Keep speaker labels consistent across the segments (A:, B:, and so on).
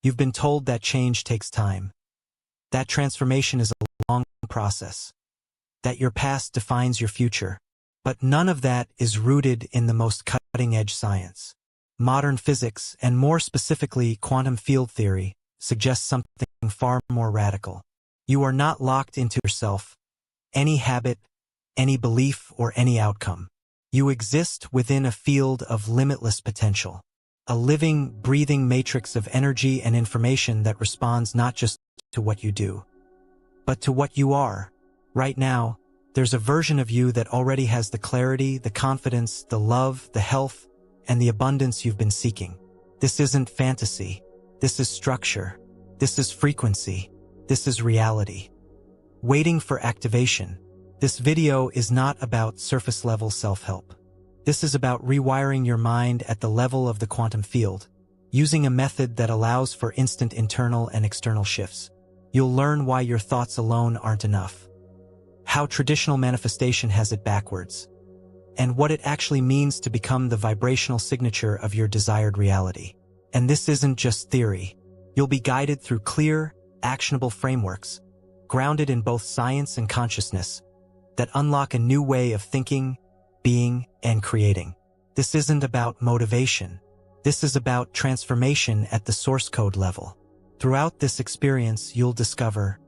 A: You've been told that change takes time, that transformation is a long process, that your past defines your future. But none of that is rooted in the most cutting-edge science. Modern physics, and more specifically quantum field theory, suggests something far more radical. You are not locked into yourself, any habit, any belief, or any outcome. You exist within a field of limitless potential, a living, breathing matrix of energy and information that responds not just to what you do, but to what you are. Right now, there's a version of you that already has the clarity, the confidence, the love, the health, and the abundance you've been seeking. This isn't fantasy. This is structure. This is frequency. This is reality. Waiting for activation. This video is not about surface-level self-help. This is about rewiring your mind at the level of the quantum field, using a method that allows for instant internal and external shifts. You'll learn why your thoughts alone aren't enough, how traditional manifestation has it backwards, and what it actually means to become the vibrational signature of your desired reality. And this isn't just theory. You'll be guided through clear, actionable frameworks, grounded in both science and consciousness, that unlock a new way of thinking, being, and creating. This isn't about motivation. This is about transformation at the source code level. Throughout this experience, you'll discover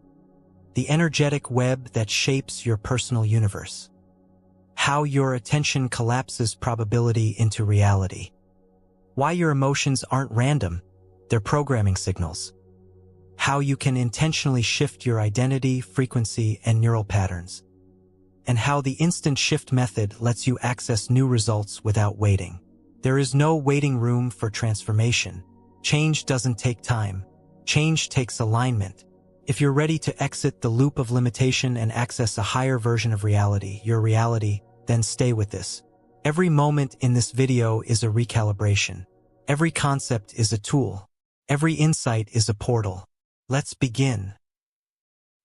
A: the energetic web that shapes your personal universe, how your attention collapses probability into reality, why your emotions aren't random, they're programming signals, how you can intentionally shift your identity, frequency, and neural patterns, and how the instant shift method lets you access new results without waiting. There is no waiting room for transformation. Change doesn't take time. Change takes alignment. If you're ready to exit the loop of limitation and access a higher version of reality, your reality, then stay with this. Every moment in this video is a recalibration. Every concept is a tool. Every insight is a portal. Let's begin.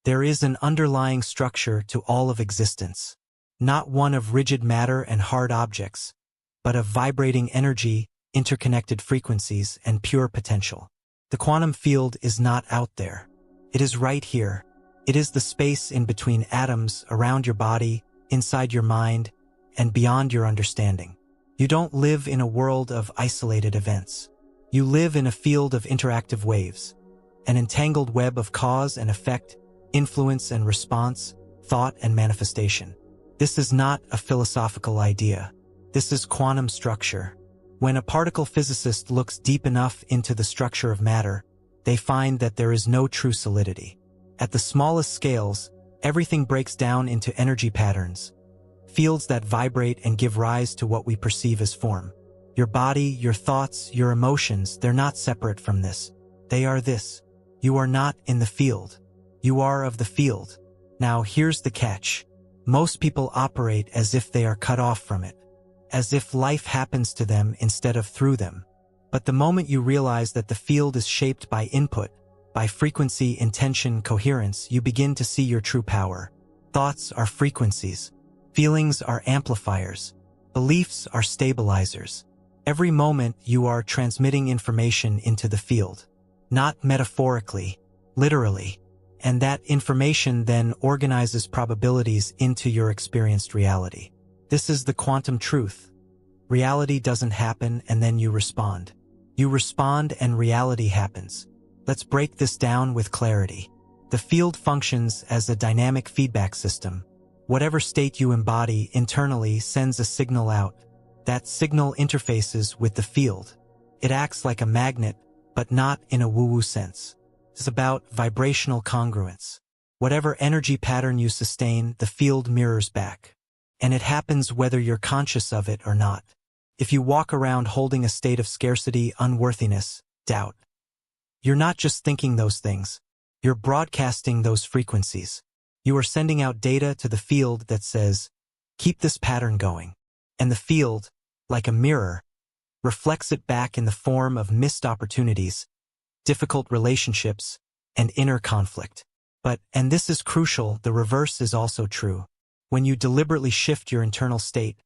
A: There is an underlying structure to all of existence, not one of rigid matter and hard objects, but of vibrating energy, interconnected frequencies, and pure potential. The quantum field is not out there. It is right here. It is the space in between atoms, around your body, inside your mind, and beyond your understanding. You don't live in a world of isolated events. You live in a field of interactive waves, an entangled web of cause and effect, influence and response, thought and manifestation. This is not a philosophical idea. This is quantum structure. When a particle physicist looks deep enough into the structure of matter, they find that there is no true solidity. At the smallest scales, everything breaks down into energy patterns, fields that vibrate and give rise to what we perceive as form. Your body, your thoughts, your emotions, they're not separate from this. They are this. You are not in the field. You are of the field. Now here's the catch. Most people operate as if they are cut off from it, as if life happens to them instead of through them. But the moment you realize that the field is shaped by input, by frequency, intention, coherence, you begin to see your true power. Thoughts are frequencies. Feelings are amplifiers. Beliefs are stabilizers. Every moment you are transmitting information into the field, not metaphorically, literally. And that information then organizes probabilities into your experienced reality. This is the quantum truth. Reality doesn't happen and then you respond. You respond and reality happens. Let's break this down with clarity. The field functions as a dynamic feedback system. Whatever state you embody internally sends a signal out. That signal interfaces with the field. It acts like a magnet, but not in a woo-woo sense. It's about vibrational congruence. Whatever energy pattern you sustain, the field mirrors back. And it happens whether you're conscious of it or not. If you walk around holding a state of scarcity, unworthiness, doubt, you're not just thinking those things. You're broadcasting those frequencies. You are sending out data to the field that says, keep this pattern going. And the field, like a mirror, reflects it back in the form of missed opportunities, difficult relationships, and inner conflict. But, and this is crucial, the reverse is also true. When you deliberately shift your internal state,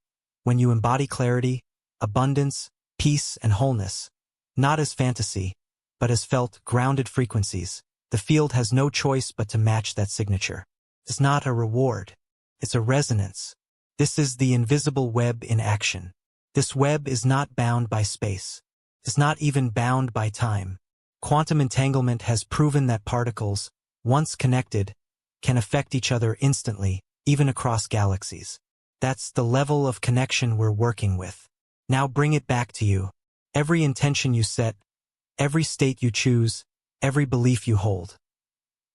A: when you embody clarity, abundance, peace, and wholeness, not as fantasy, but as felt, grounded frequencies. The field has no choice but to match that signature. It's not a reward. It's a resonance. This is the invisible web in action. This web is not bound by space. It's not even bound by time. Quantum entanglement has proven that particles, once connected, can affect each other instantly, even across galaxies. That's the level of connection we're working with. Now bring it back to you. Every intention you set, every state you choose, every belief you hold,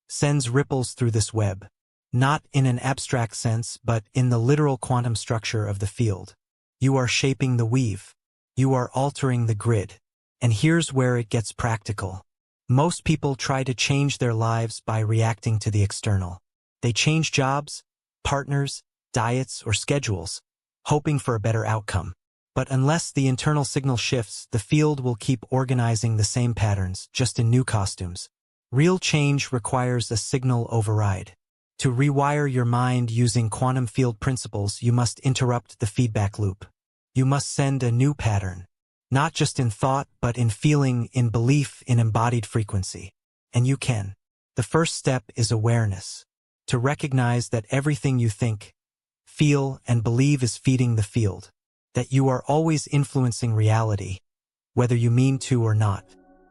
A: sends ripples through this web. Not in an abstract sense, but in the literal quantum structure of the field. You are shaping the weave. You are altering the grid. And here's where it gets practical. Most people try to change their lives by reacting to the external. They change jobs, partners, diets, or schedules, hoping for a better outcome. But unless the internal signal shifts, the field will keep organizing the same patterns, just in new costumes. Real change requires a signal override. To rewire your mind using quantum field principles, you must interrupt the feedback loop. You must send a new pattern, not just in thought, but in feeling, in belief, in embodied frequency. And you can. The first step is awareness. To recognize that everything you think, feel, and believe is feeding the field. That you are always influencing reality, whether you mean to or not.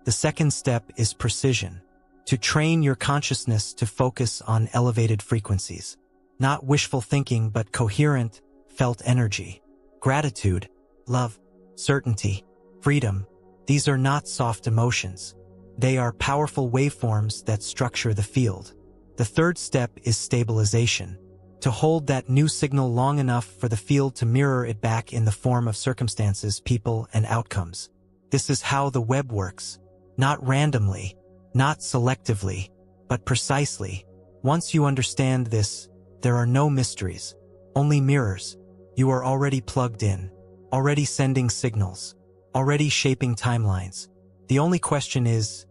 A: The second step is precision. To train your consciousness to focus on elevated frequencies. Not wishful thinking, but coherent, felt energy. Gratitude, love, certainty, freedom. These are not soft emotions. They are powerful waveforms that structure the field. The third step is stabilization. To hold that new signal long enough for the field to mirror it back in the form of circumstances, people, and outcomes. This is how the web works. Not randomly, not selectively, but precisely. Once you understand this, there are no mysteries, only mirrors. You are already plugged in, already sending signals, already shaping timelines. The only question is,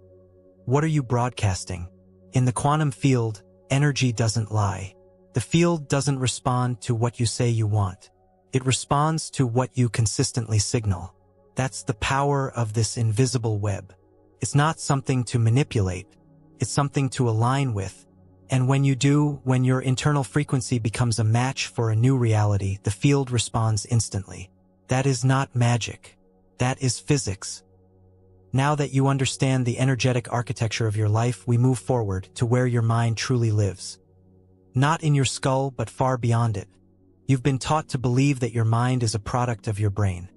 A: what are you broadcasting? In the quantum field, energy doesn't lie. The field doesn't respond to what you say you want. It responds to what you consistently signal. That's the power of this invisible web. It's not something to manipulate. It's something to align with. And when you do, when your internal frequency becomes a match for a new reality, the field responds instantly. That is not magic. That is physics. Now that you understand the energetic architecture of your life, we move forward to where your mind truly lives. Not in your skull, but far beyond it. You've been taught to believe that your mind is a product of your brain.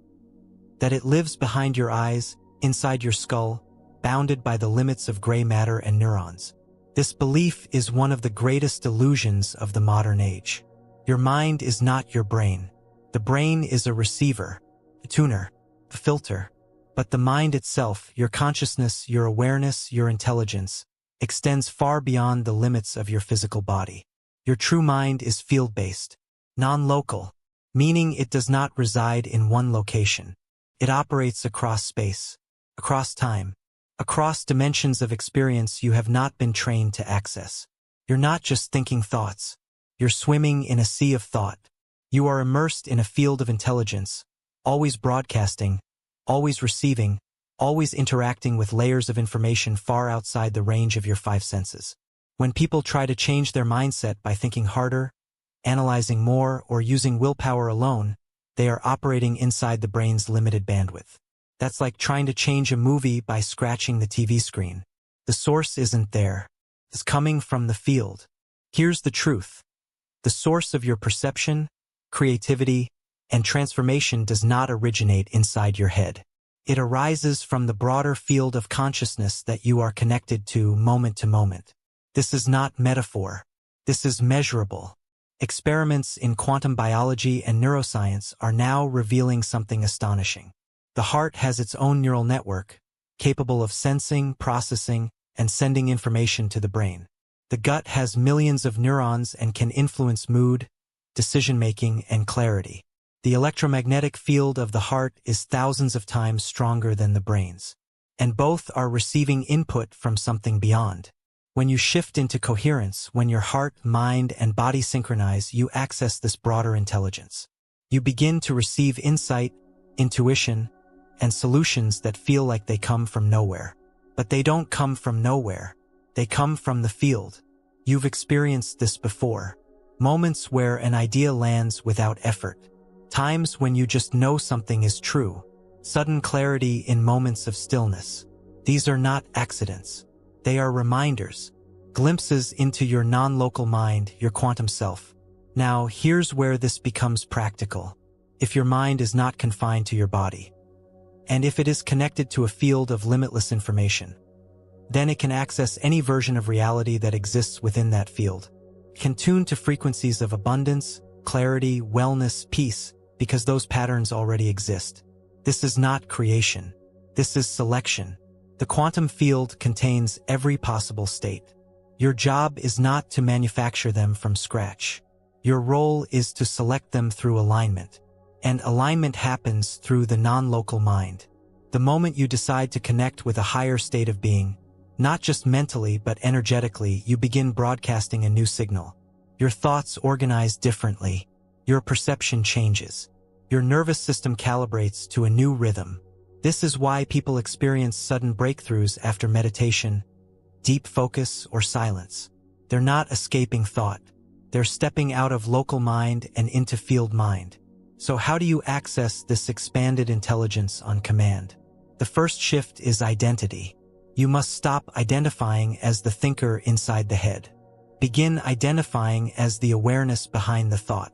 A: That it lives behind your eyes, inside your skull, bounded by the limits of gray matter and neurons. This belief is one of the greatest illusions of the modern age. Your mind is not your brain. The brain is a receiver, a tuner, a filter. But the mind itself, your consciousness, your awareness, your intelligence, extends far beyond the limits of your physical body. Your true mind is field-based, non-local, meaning it does not reside in one location. It operates across space, across time, across dimensions of experience you have not been trained to access. You're not just thinking thoughts. You're swimming in a sea of thought. You are immersed in a field of intelligence, always broadcasting, always receiving, always interacting with layers of information far outside the range of your five senses. When people try to change their mindset by thinking harder, analyzing more, or using willpower alone, they are operating inside the brain's limited bandwidth. That's like trying to change a movie by scratching the TV screen. The source isn't there. It's coming from the field. Here's the truth. The source of your perception, creativity, and transformation does not originate inside your head. It arises from the broader field of consciousness that you are connected to moment to moment. This is not metaphor. This is measurable. Experiments in quantum biology and neuroscience are now revealing something astonishing. The heart has its own neural network, capable of sensing, processing, and sending information to the brain. The gut has millions of neurons and can influence mood, decision-making, and clarity. The electromagnetic field of the heart is thousands of times stronger than the brain's. And both are receiving input from something beyond. When you shift into coherence, when your heart, mind, and body synchronize, you access this broader intelligence. You begin to receive insight, intuition, and solutions that feel like they come from nowhere. But they don't come from nowhere. They come from the field. You've experienced this before. Moments where an idea lands without effort. Times when you just know something is true. Sudden clarity in moments of stillness. These are not accidents. They are reminders. Glimpses into your non-local mind, your quantum self. Now, here's where this becomes practical. If your mind is not confined to your body, and if it is connected to a field of limitless information, then it can access any version of reality that exists within that field. It can tune to frequencies of abundance, clarity, wellness, peace, because those patterns already exist. This is not creation. This is selection. The quantum field contains every possible state. Your job is not to manufacture them from scratch. Your role is to select them through alignment. And alignment happens through the non-local mind. The moment you decide to connect with a higher state of being, not just mentally but energetically, you begin broadcasting a new signal. Your thoughts organize differently. Your perception changes. Your nervous system calibrates to a new rhythm. This is why people experience sudden breakthroughs after meditation, deep focus, or silence. They're not escaping thought. They're stepping out of local mind and into field mind. So how do you access this expanded intelligence on command? The first shift is identity. You must stop identifying as the thinker inside the head. Begin identifying as the awareness behind the thought.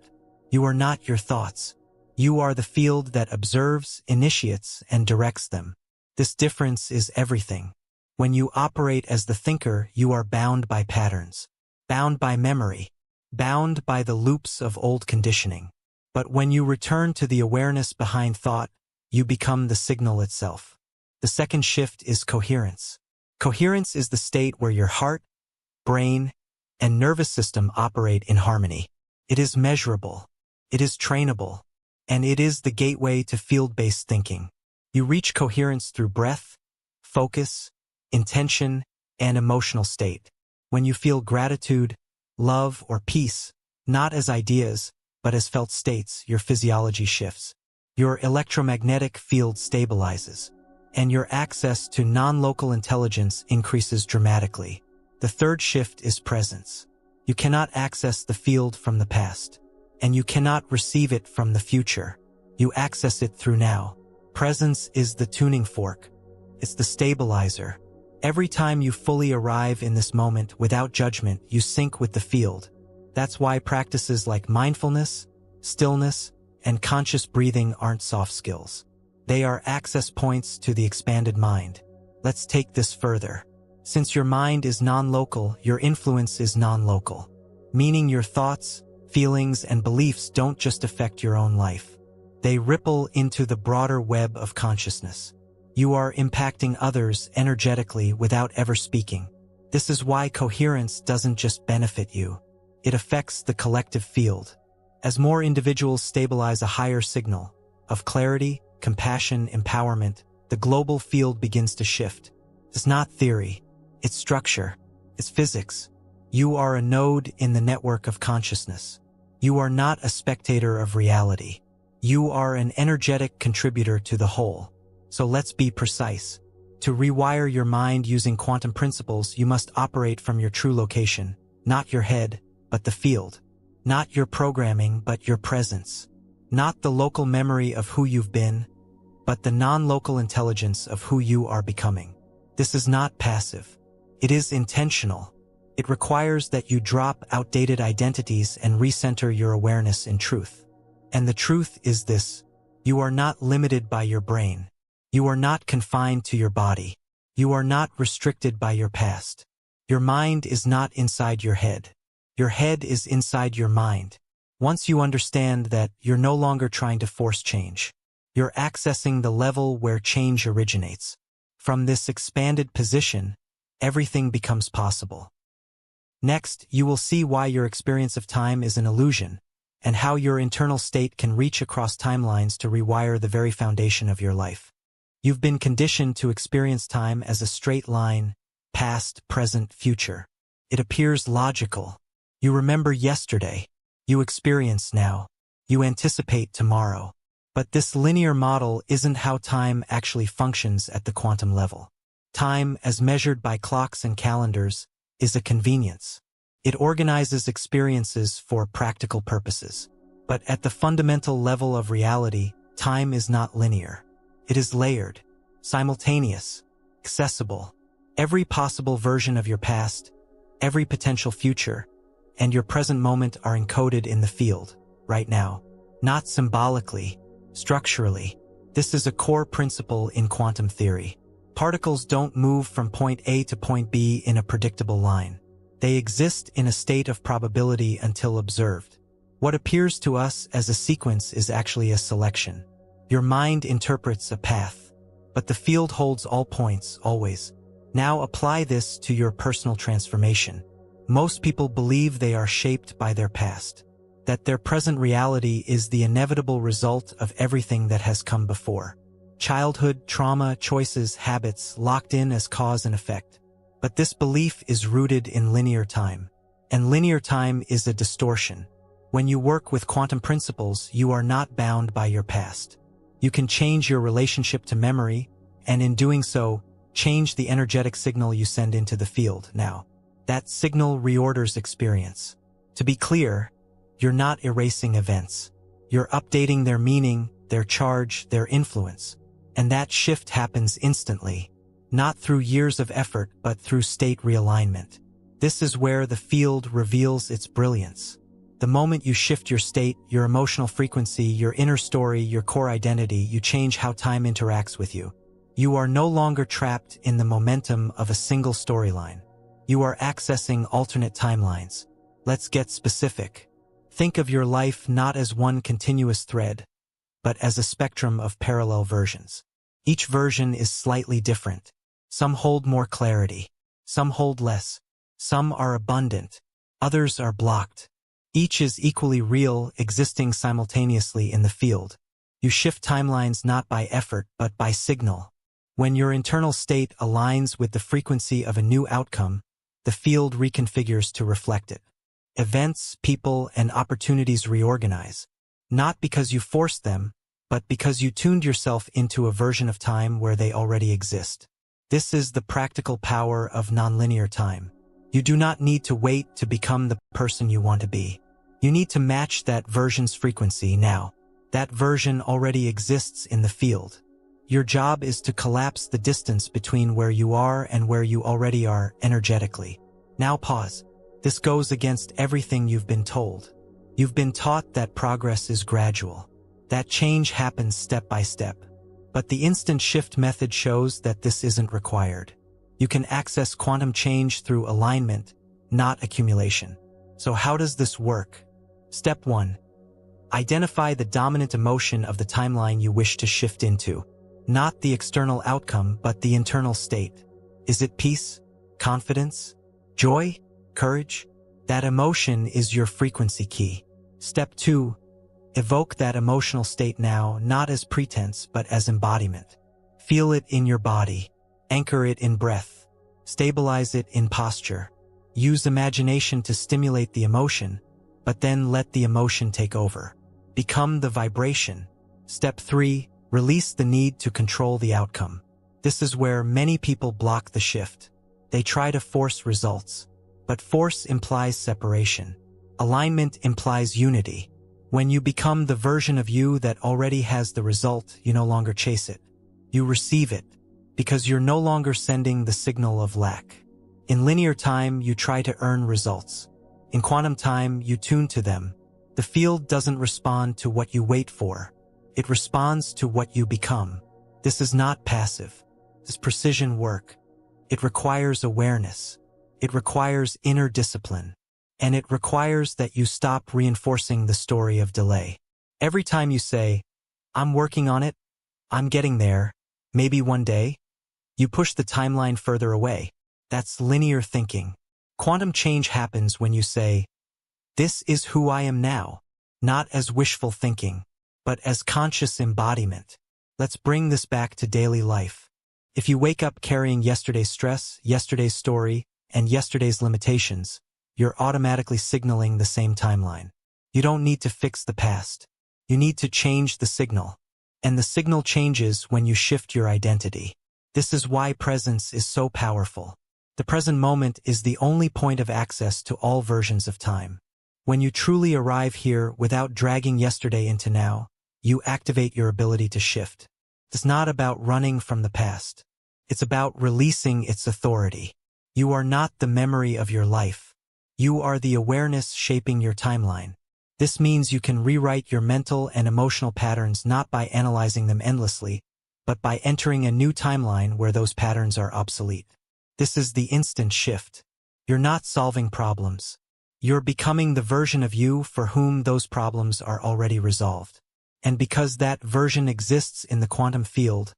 A: You are not your thoughts. You are the field that observes, initiates, and directs them. This difference is everything. When you operate as the thinker, you are bound by patterns, bound by memory, bound by the loops of old conditioning. But when you return to the awareness behind thought, you become the signal itself. The second shift is coherence. Coherence is the state where your heart, brain, and nervous system operate in harmony. It is measurable, it is trainable, and it is the gateway to field-based thinking. You reach coherence through breath, focus, intention, and emotional state. When you feel gratitude, love, or peace, not as ideas, but as felt states, your physiology shifts. Your electromagnetic field stabilizes, and your access to non-local intelligence increases dramatically. The third shift is presence. You cannot access the field from the past, and you cannot receive it from the future. You access it through now. Presence is the tuning fork. It's the stabilizer. Every time you fully arrive in this moment without judgment, you sync with the field. That's why practices like mindfulness, stillness, and conscious breathing aren't soft skills. They are access points to the expanded mind. Let's take this further. Since your mind is non-local, your influence is non-local. Meaning your thoughts, feelings, and beliefs don't just affect your own life. They ripple into the broader web of consciousness. You are impacting others energetically without ever speaking. This is why coherence doesn't just benefit you. It affects the collective field. As more individuals stabilize a higher signal of clarity, compassion, empowerment, the global field begins to shift. It's not theory, it's structure, it's physics. You are a node in the network of consciousness. You are not a spectator of reality. You are an energetic contributor to the whole. So let's be precise. To rewire your mind using quantum principles, you must operate from your true location, not your head, but the field. Not your programming, but your presence. Not the local memory of who you've been, but the non-local intelligence of who you are becoming. This is not passive. It is intentional. It requires that you drop outdated identities and recenter your awareness in truth. And the truth is this: you are not limited by your brain. You are not confined to your body. You are not restricted by your past. Your mind is not inside your head. Your head is inside your mind. Once you understand that, you're no longer trying to force change. You're accessing the level where change originates. From this expanded position, everything becomes possible. Next, you will see why your experience of time is an illusion, and how your internal state can reach across timelines to rewire the very foundation of your life. You've been conditioned to experience time as a straight line, past, present, future. It appears logical. You remember yesterday. You experience now. You anticipate tomorrow. But this linear model isn't how time actually functions at the quantum level. Time, as measured by clocks and calendars, is a convenience. It organizes experiences for practical purposes. But at the fundamental level of reality, time is not linear. It is layered, simultaneous, accessible. Every possible version of your past, every potential future, and your present moment are encoded in the field, right now. Not symbolically, structurally. This is a core principle in quantum theory. Particles don't move from point A to point B in a predictable line. They exist in a state of probability until observed. What appears to us as a sequence is actually a selection. Your mind interprets a path, but the field holds all points, always. Now apply this to your personal transformation. Most people believe they are shaped by their past, that their present reality is the inevitable result of everything that has come before. Childhood, trauma, choices, habits, locked in as cause and effect. But this belief is rooted in linear time. And linear time is a distortion. When you work with quantum principles, you are not bound by your past. You can change your relationship to memory, and in doing so, change the energetic signal you send into the field. Now, that signal reorders experience. To be clear, you're not erasing events. You're updating their meaning, their charge, their influence. And that shift happens instantly, not through years of effort, but through state realignment. This is where the field reveals its brilliance. The moment you shift your state, your emotional frequency, your inner story, your core identity, you change how time interacts with you. You are no longer trapped in the momentum of a single storyline. You are accessing alternate timelines. Let's get specific. Think of your life not as one continuous thread, but as a spectrum of parallel versions. Each version is slightly different. Some hold more clarity. Some hold less. Some are abundant. Others are blocked. Each is equally real, existing simultaneously in the field. You shift timelines not by effort, but by signal. When your internal state aligns with the frequency of a new outcome, the field reconfigures to reflect it. Events, people, and opportunities reorganize, not because you forced them, but because you tuned yourself into a version of time where they already exist. This is the practical power of nonlinear time. You do not need to wait to become the person you want to be. You need to match that version's frequency now. That version already exists in the field. Your job is to collapse the distance between where you are and where you already are energetically. Now pause. This goes against everything you've been told. You've been taught that progress is gradual, that change happens step by step. But the instant shift method shows that this isn't required. You can access quantum change through alignment, not accumulation. So how does this work? Step 1. Identify the dominant emotion of the timeline you wish to shift into. Not the external outcome, but the internal state. Is it peace, confidence, joy, courage? That emotion is your frequency key. Step 2. Evoke that emotional state now, not as pretense, but as embodiment. Feel it in your body. Anchor it in breath. Stabilize it in posture. Use imagination to stimulate the emotion, but then let the emotion take over. Become the vibration. Step 3. Release the need to control the outcome. This is where many people block the shift. They try to force results. But force implies separation. Alignment implies unity. When you become the version of you that already has the result, you no longer chase it. You receive it, because you're no longer sending the signal of lack. In linear time, you try to earn results. In quantum time, you tune to them. The field doesn't respond to what you wait for. It responds to what you become. This is not passive. This precision work. It requires awareness. It requires inner discipline. And it requires that you stop reinforcing the story of delay. Every time you say, "I'm working on it, I'm getting there, maybe one day," you push the timeline further away. That's linear thinking. Quantum change happens when you say, "This is who I am now," not as wishful thinking, but as conscious embodiment. Let's bring this back to daily life. If you wake up carrying yesterday's stress, yesterday's story, and yesterday's limitations, you're automatically signaling the same timeline. You don't need to fix the past. You need to change the signal. And the signal changes when you shift your identity. This is why presence is so powerful. The present moment is the only point of access to all versions of time. When you truly arrive here without dragging yesterday into now, you activate your ability to shift. It's not about running from the past. It's about releasing its authority. You are not the memory of your life. You are the awareness shaping your timeline. This means you can rewrite your mental and emotional patterns not by analyzing them endlessly, but by entering a new timeline where those patterns are obsolete. This is the instant shift. You're not solving problems. You're becoming the version of you for whom those problems are already resolved. And because that version exists in the quantum field,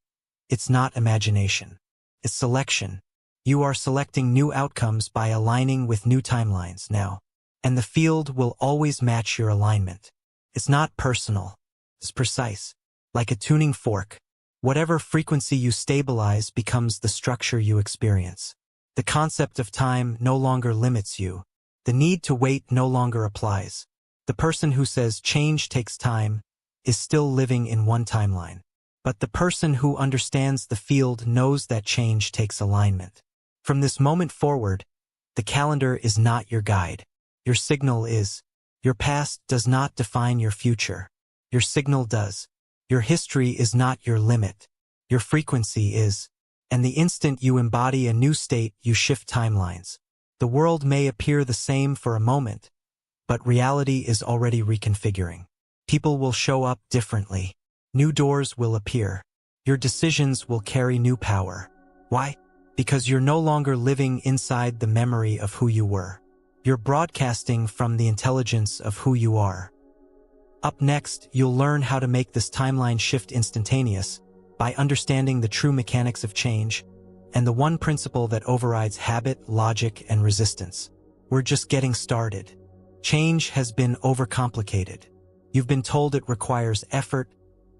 A: it's not imagination. It's selection. You are selecting new outcomes by aligning with new timelines now. And the field will always match your alignment. It's not personal. It's precise. Like a tuning fork. Whatever frequency you stabilize becomes the structure you experience. The concept of time no longer limits you. The need to wait no longer applies. The person who says change takes time is still living in one timeline. But the person who understands the field knows that change takes alignment. From this moment forward, the calendar is not your guide. Your signal is. Your past does not define your future. Your signal does. Your history is not your limit. Your frequency is. And the instant you embody a new state, you shift timelines. The world may appear the same for a moment, but reality is already reconfiguring. People will show up differently. New doors will appear. Your decisions will carry new power. Why? Because you're no longer living inside the memory of who you were. You're broadcasting from the intelligence of who you are. Up next, you'll learn how to make this timeline shift instantaneous by understanding the true mechanics of change and the one principle that overrides habit, logic, and resistance. We're just getting started. Change has been overcomplicated. You've been told it requires effort,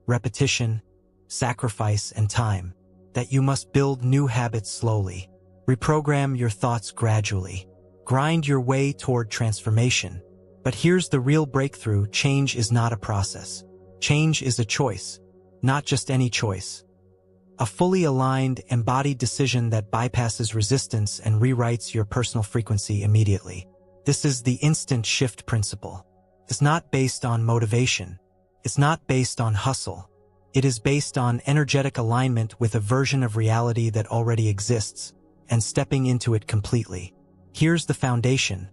A: repetition, sacrifice, and time, that you must build new habits slowly, reprogram your thoughts gradually, grind your way toward transformation. But here's the real breakthrough: change is not a process. Change is a choice, not just any choice. A fully aligned, embodied decision that bypasses resistance and rewrites your personal frequency immediately. This is the instant shift principle. It's not based on motivation. It's not based on hustle. It is based on energetic alignment with a version of reality that already exists, and stepping into it completely. Here's the foundation.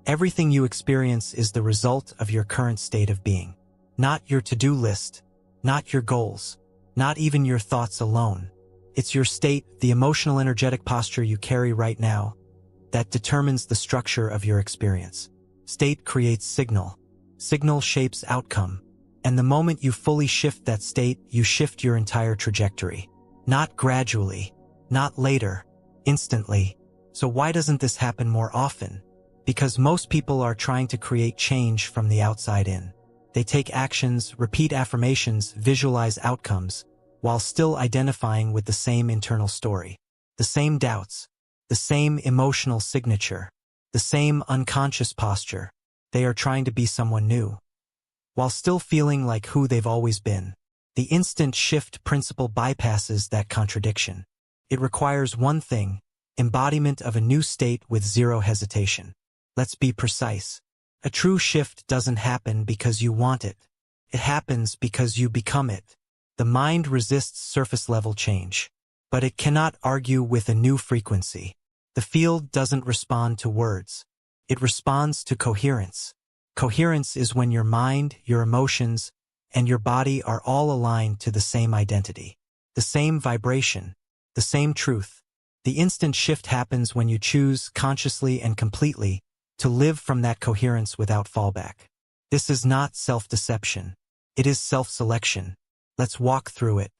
A: Everything you experience is the result of your current state of being. Not your to-do list, not your goals, not even your thoughts alone. It's your state, the emotional energetic posture you carry right now, that determines the structure of your experience. State creates signal. Signal shapes outcome. And the moment you fully shift that state, you shift your entire trajectory. Not gradually, not later, instantly. So why doesn't this happen more often? Because most people are trying to create change from the outside in. They take actions, repeat affirmations, visualize outcomes, while still identifying with the same internal story, the same doubts, the same emotional signature, the same unconscious posture. They are trying to be someone new, while still feeling like who they've always been. The instant shift principle bypasses that contradiction. It requires one thing: embodiment of a new state with zero hesitation. Let's be precise. A true shift doesn't happen because you want it. It happens because you become it. The mind resists surface-level change, but it cannot argue with a new frequency. The field doesn't respond to words. It responds to coherence. Coherence is when your mind, your emotions, and your body are all aligned to the same identity, the same vibration, the same truth. The instant shift happens when you choose, consciously and completely, to live from that coherence without fallback. This is not self-deception. It is self-selection. Let's walk through it.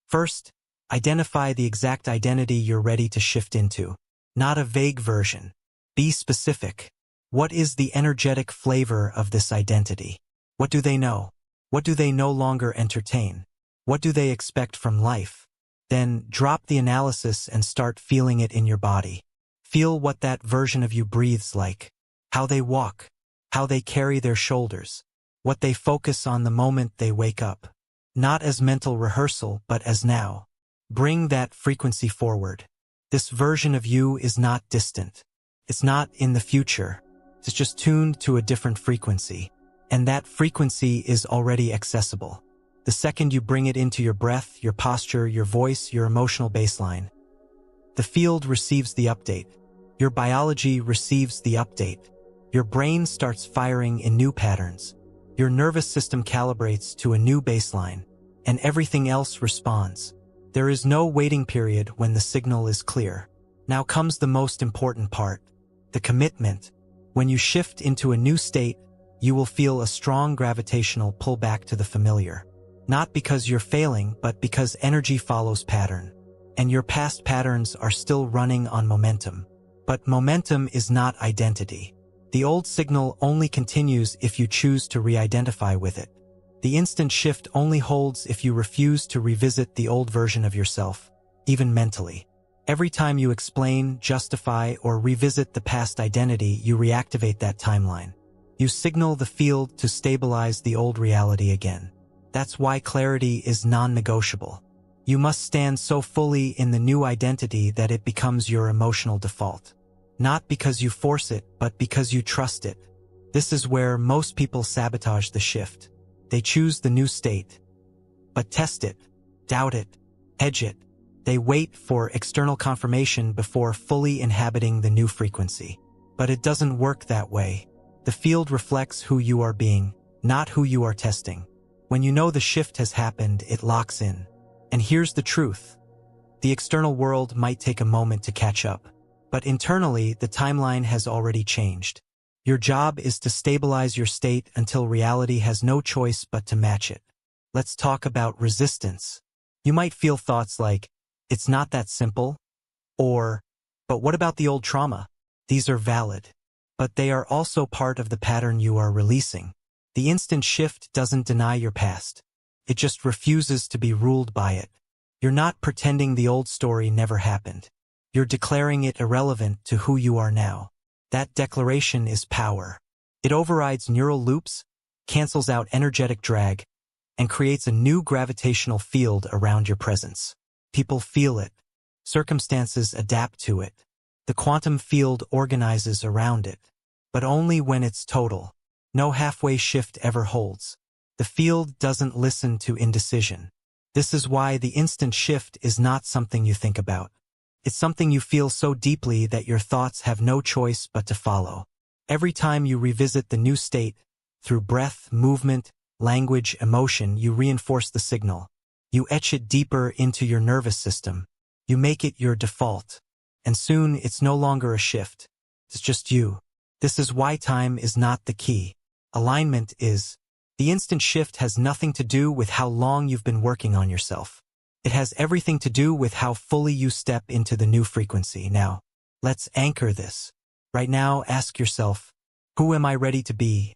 A: First, identify the exact identity you're ready to shift into. Not a vague version. Be specific. What is the energetic flavor of this identity? What do they know? What do they no longer entertain? What do they expect from life? Then drop the analysis and start feeling it in your body. Feel what that version of you breathes like. How they walk, how they carry their shoulders, what they focus on the moment they wake up. Not as mental rehearsal, but as now. Bring that frequency forward. This version of you is not distant. It's not in the future. It's just tuned to a different frequency. And that frequency is already accessible. The second you bring it into your breath, your posture, your voice, your emotional baseline, the field receives the update. Your biology receives the update. Your brain starts firing in new patterns. Your nervous system calibrates to a new baseline, and everything else responds. There is no waiting period when the signal is clear. Now comes the most important part, the commitment. When you shift into a new state, you will feel a strong gravitational pull back to the familiar. Not because you're failing, but because energy follows pattern. And your past patterns are still running on momentum. But momentum is not identity. The old signal only continues if you choose to re-identify with it. The instant shift only holds if you refuse to revisit the old version of yourself, even mentally. Every time you explain, justify, or revisit the past identity, you reactivate that timeline. You signal the field to stabilize the old reality again. That's why clarity is non-negotiable. You must stand so fully in the new identity that it becomes your emotional default. Not because you force it, but because you trust it. This is where most people sabotage the shift. They choose the new state, but test it, doubt it, hedge it. They wait for external confirmation before fully inhabiting the new frequency. But it doesn't work that way. The field reflects who you are being, not who you are testing. When you know the shift has happened, it locks in. And here's the truth. The external world might take a moment to catch up, but internally, the timeline has already changed. Your job is to stabilize your state until reality has no choice but to match it. Let's talk about resistance. You might feel thoughts like, it's not that simple, or, but what about the old trauma? These are valid, but they are also part of the pattern you are releasing. The instant shift doesn't deny your past. It just refuses to be ruled by it. You're not pretending the old story never happened. You're declaring it irrelevant to who you are now. That declaration is power. It overrides neural loops, cancels out energetic drag, and creates a new gravitational field around your presence. People feel it. Circumstances adapt to it. The quantum field organizes around it. But only when it's total. No halfway shift ever holds. The field doesn't listen to indecision. This is why the instant shift is not something you think about. It's something you feel so deeply that your thoughts have no choice but to follow. Every time you revisit the new state, through breath, movement, language, emotion, you reinforce the signal. You etch it deeper into your nervous system. You make it your default. And soon it's no longer a shift. It's just you. This is why time is not the key. Alignment is. The instant shift has nothing to do with how long you've been working on yourself. It has everything to do with how fully you step into the new frequency. Now, let's anchor this. Right now, ask yourself, who am I ready to be?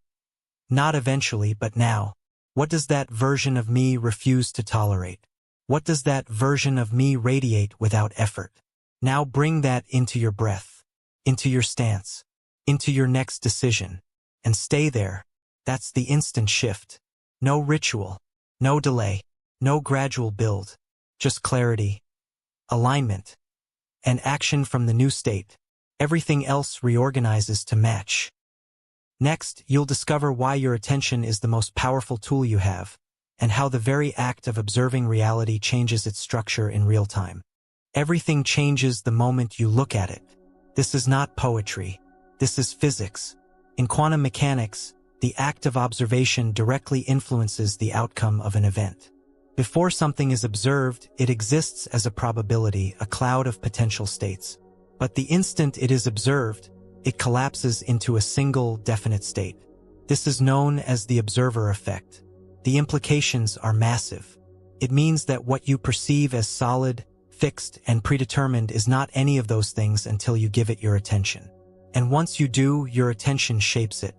A: Not eventually, but now. What does that version of me refuse to tolerate? What does that version of me radiate without effort? Now bring that into your breath, into your stance, into your next decision, and stay there. That's the instant shift. No ritual, no delay, no gradual build. Just clarity, alignment, and action from the new state. Everything else reorganizes to match. Next, you'll discover why your attention is the most powerful tool you have, and how the very act of observing reality changes its structure in real time. Everything changes the moment you look at it. This is not poetry. This is physics. In quantum mechanics, the act of observation directly influences the outcome of an event. Before something is observed, it exists as a probability, a cloud of potential states. But the instant it is observed, it collapses into a single, definite state. This is known as the observer effect. The implications are massive. It means that what you perceive as solid, fixed, and predetermined is not any of those things until you give it your attention. And once you do, your attention shapes it,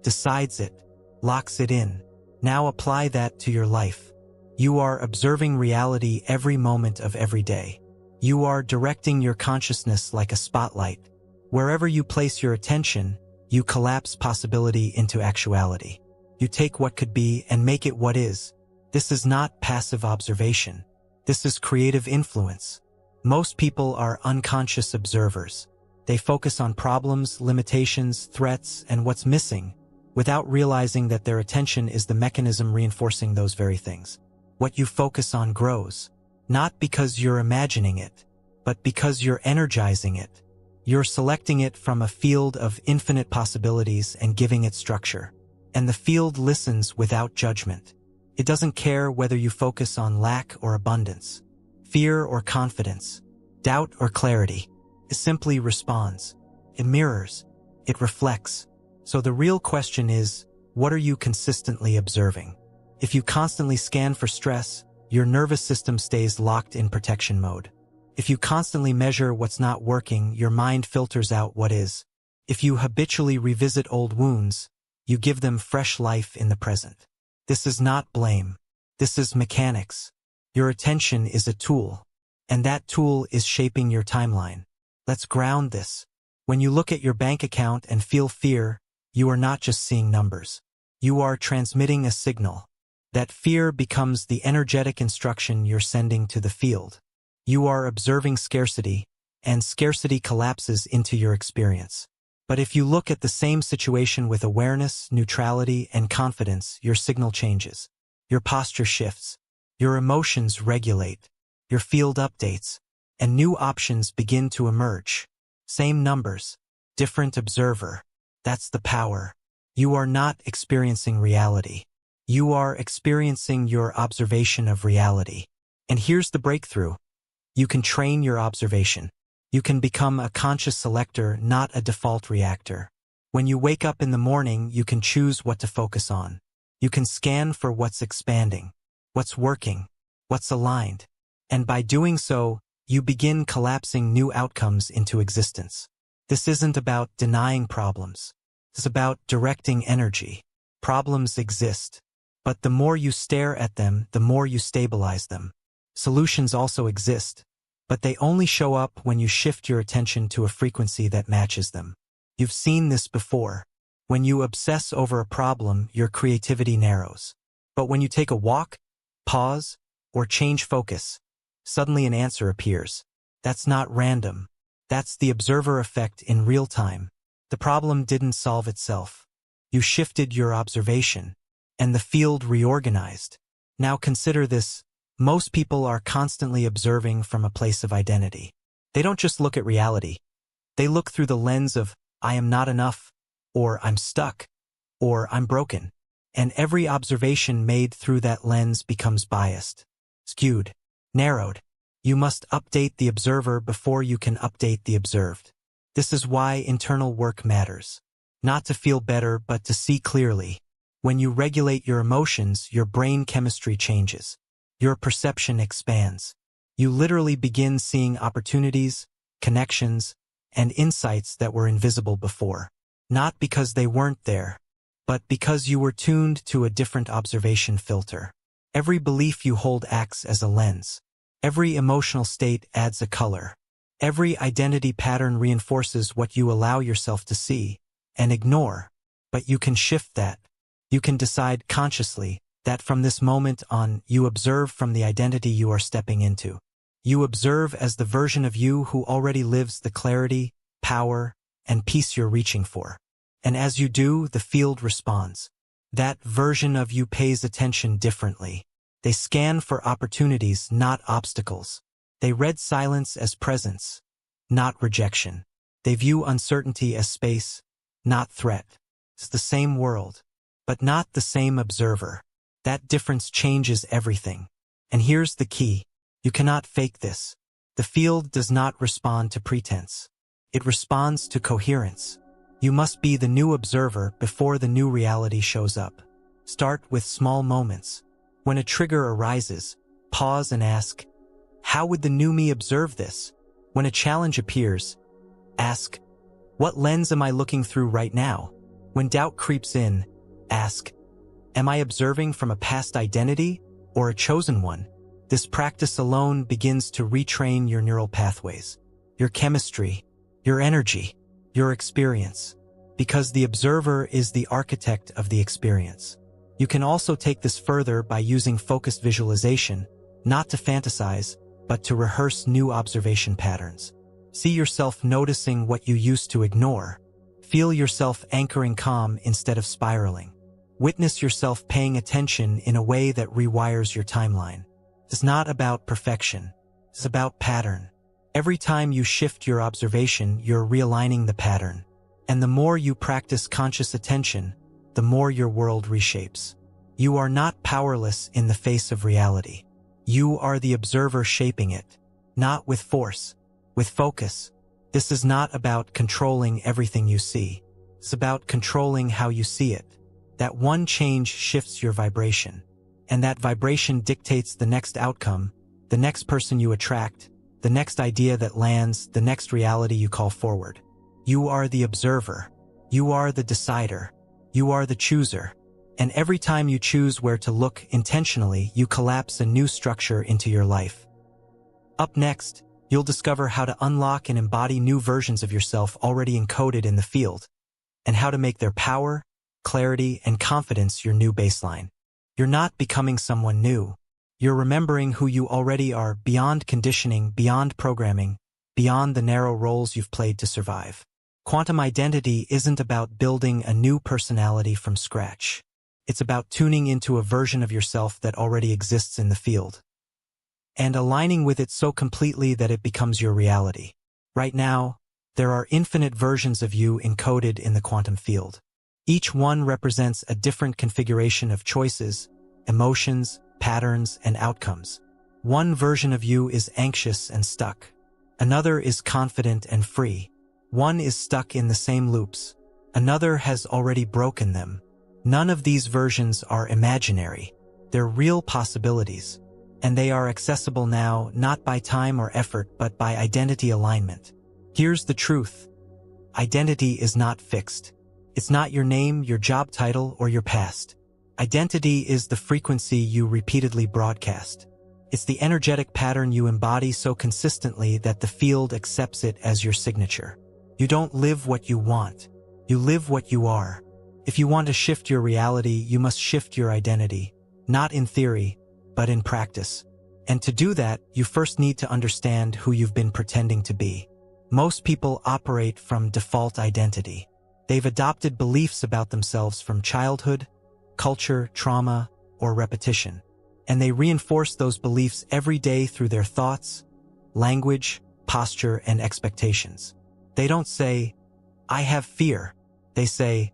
A: decides it, locks it in. Now apply that to your life. You are observing reality every moment of every day. You are directing your consciousness like a spotlight. Wherever you place your attention, you collapse possibility into actuality. You take what could be and make it what is. This is not passive observation. This is creative influence. Most people are unconscious observers. They focus on problems, limitations, threats, and what's missing, without realizing that their attention is the mechanism reinforcing those very things. What you focus on grows, not because you're imagining it, but because you're energizing it. You're selecting it from a field of infinite possibilities and giving it structure. And the field listens without judgment. It doesn't care whether you focus on lack or abundance, fear or confidence, doubt or clarity. It simply responds. It mirrors. It reflects. So the real question is, what are you consistently observing? If you constantly scan for stress, your nervous system stays locked in protection mode. If you constantly measure what's not working, your mind filters out what is. If you habitually revisit old wounds, you give them fresh life in the present. This is not blame. This is mechanics. Your attention is a tool, and that tool is shaping your timeline. Let's ground this. When you look at your bank account and feel fear, you are not just seeing numbers. You are transmitting a signal. That fear becomes the energetic instruction you're sending to the field. You are observing scarcity, and scarcity collapses into your experience. But if you look at the same situation with awareness, neutrality, and confidence, your signal changes. Your posture shifts. Your emotions regulate. Your field updates. And new options begin to emerge. Same numbers, different observer. That's the power. You are not experiencing reality. You are experiencing your observation of reality. And here's the breakthrough. You can train your observation. You can become a conscious selector, not a default reactor. When you wake up in the morning, you can choose what to focus on. You can scan for what's expanding, what's working, what's aligned. And by doing so, you begin collapsing new outcomes into existence. This isn't about denying problems. It's about directing energy. Problems exist, but the more you stare at them, the more you stabilize them. Solutions also exist, but they only show up when you shift your attention to a frequency that matches them. You've seen this before. When you obsess over a problem, your creativity narrows. But when you take a walk, pause, or change focus, suddenly an answer appears. That's not random. That's the observer effect in real time. The problem didn't solve itself. You shifted your observation, and the field reorganized. Now consider this. Most people are constantly observing from a place of identity. They don't just look at reality. They look through the lens of, I am not enough, or I'm stuck, or I'm broken. And every observation made through that lens becomes biased, skewed, narrowed. You must update the observer before you can update the observed. This is why internal work matters. Not to feel better, but to see clearly. When you regulate your emotions, your brain chemistry changes. Your perception expands. You literally begin seeing opportunities, connections, and insights that were invisible before. Not because they weren't there, but because you were tuned to a different observation filter. Every belief you hold acts as a lens. Every emotional state adds a color. Every identity pattern reinforces what you allow yourself to see and ignore. But you can shift that. You can decide consciously that from this moment on, you observe from the identity you are stepping into. You observe as the version of you who already lives the clarity, power, and peace you're reaching for. And as you do, the field responds. That version of you pays attention differently. They scan for opportunities, not obstacles. They read silence as presence, not rejection. They view uncertainty as space, not threat. It's the same world, but not the same observer. That difference changes everything. And here's the key. You cannot fake this. The field does not respond to pretense. It responds to coherence. You must be the new observer before the new reality shows up. Start with small moments. When a trigger arises, pause and ask, how would the new me observe this? When a challenge appears, ask, what lens am I looking through right now? When doubt creeps in, ask, am I observing from a past identity or a chosen one? This practice alone begins to retrain your neural pathways, your chemistry, your energy, your experience, because the observer is the architect of the experience. You can also take this further by using focused visualization. not to fantasize, but to rehearse new observation patterns. See yourself noticing what you used to ignore. Feel yourself anchoring calm instead of spiraling. Witness yourself paying attention in a way that rewires your timeline. It's not about perfection. It's about pattern. Every time you shift your observation, you're realigning the pattern. And the more you practice conscious attention, the more your world reshapes. You are not powerless in the face of reality. You are the observer shaping it, not with force, with focus. This is not about controlling everything you see. It's about controlling how you see it. That one change shifts your vibration, and that vibration dictates the next outcome, the next person you attract, the next idea that lands, the next reality you call forward. You are the observer. You are the decider. You are the chooser. And every time you choose where to look intentionally, you collapse a new structure into your life. Up next, you'll discover how to unlock and embody new versions of yourself already encoded in the field, and how to make their power, clarity, and confidence your new baseline. You're not becoming someone new. You're remembering who you already are, beyond conditioning, beyond programming, beyond the narrow roles you've played to survive. Quantum identity isn't about building a new personality from scratch. It's about tuning into a version of yourself that already exists in the field, and aligning with it so completely that it becomes your reality. Right now, there are infinite versions of you encoded in the quantum field. Each one represents a different configuration of choices, emotions, patterns, and outcomes. One version of you is anxious and stuck. Another is confident and free. One is stuck in the same loops. Another has already broken them. None of these versions are imaginary. They're real possibilities. And they are accessible now, not by time or effort, but by identity alignment. Here's the truth. Identity is not fixed. It's not your name, your job title, or your past. Identity is the frequency you repeatedly broadcast. It's the energetic pattern you embody so consistently that the field accepts it as your signature. You don't live what you want. You live what you are. If you want to shift your reality, you must shift your identity, not in theory, but in practice. And to do that, you first need to understand who you've been pretending to be. Most people operate from default identity. They've adopted beliefs about themselves from childhood, culture, trauma, or repetition. And they reinforce those beliefs every day through their thoughts, language, posture, and expectations. They don't say, "I have fear." They say,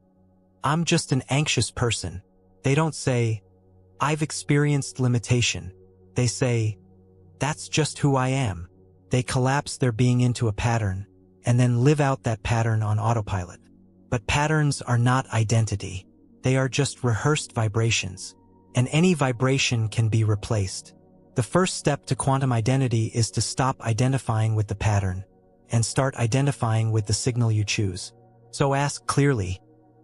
A: "I'm just an anxious person." They don't say, "I've experienced limitation." They say, "That's just who I am." They collapse their being into a pattern, and then live out that pattern on autopilot. But patterns are not identity. They are just rehearsed vibrations, and any vibration can be replaced. The first step to quantum identity is to stop identifying with the pattern, and start identifying with the signal you choose. So ask clearly,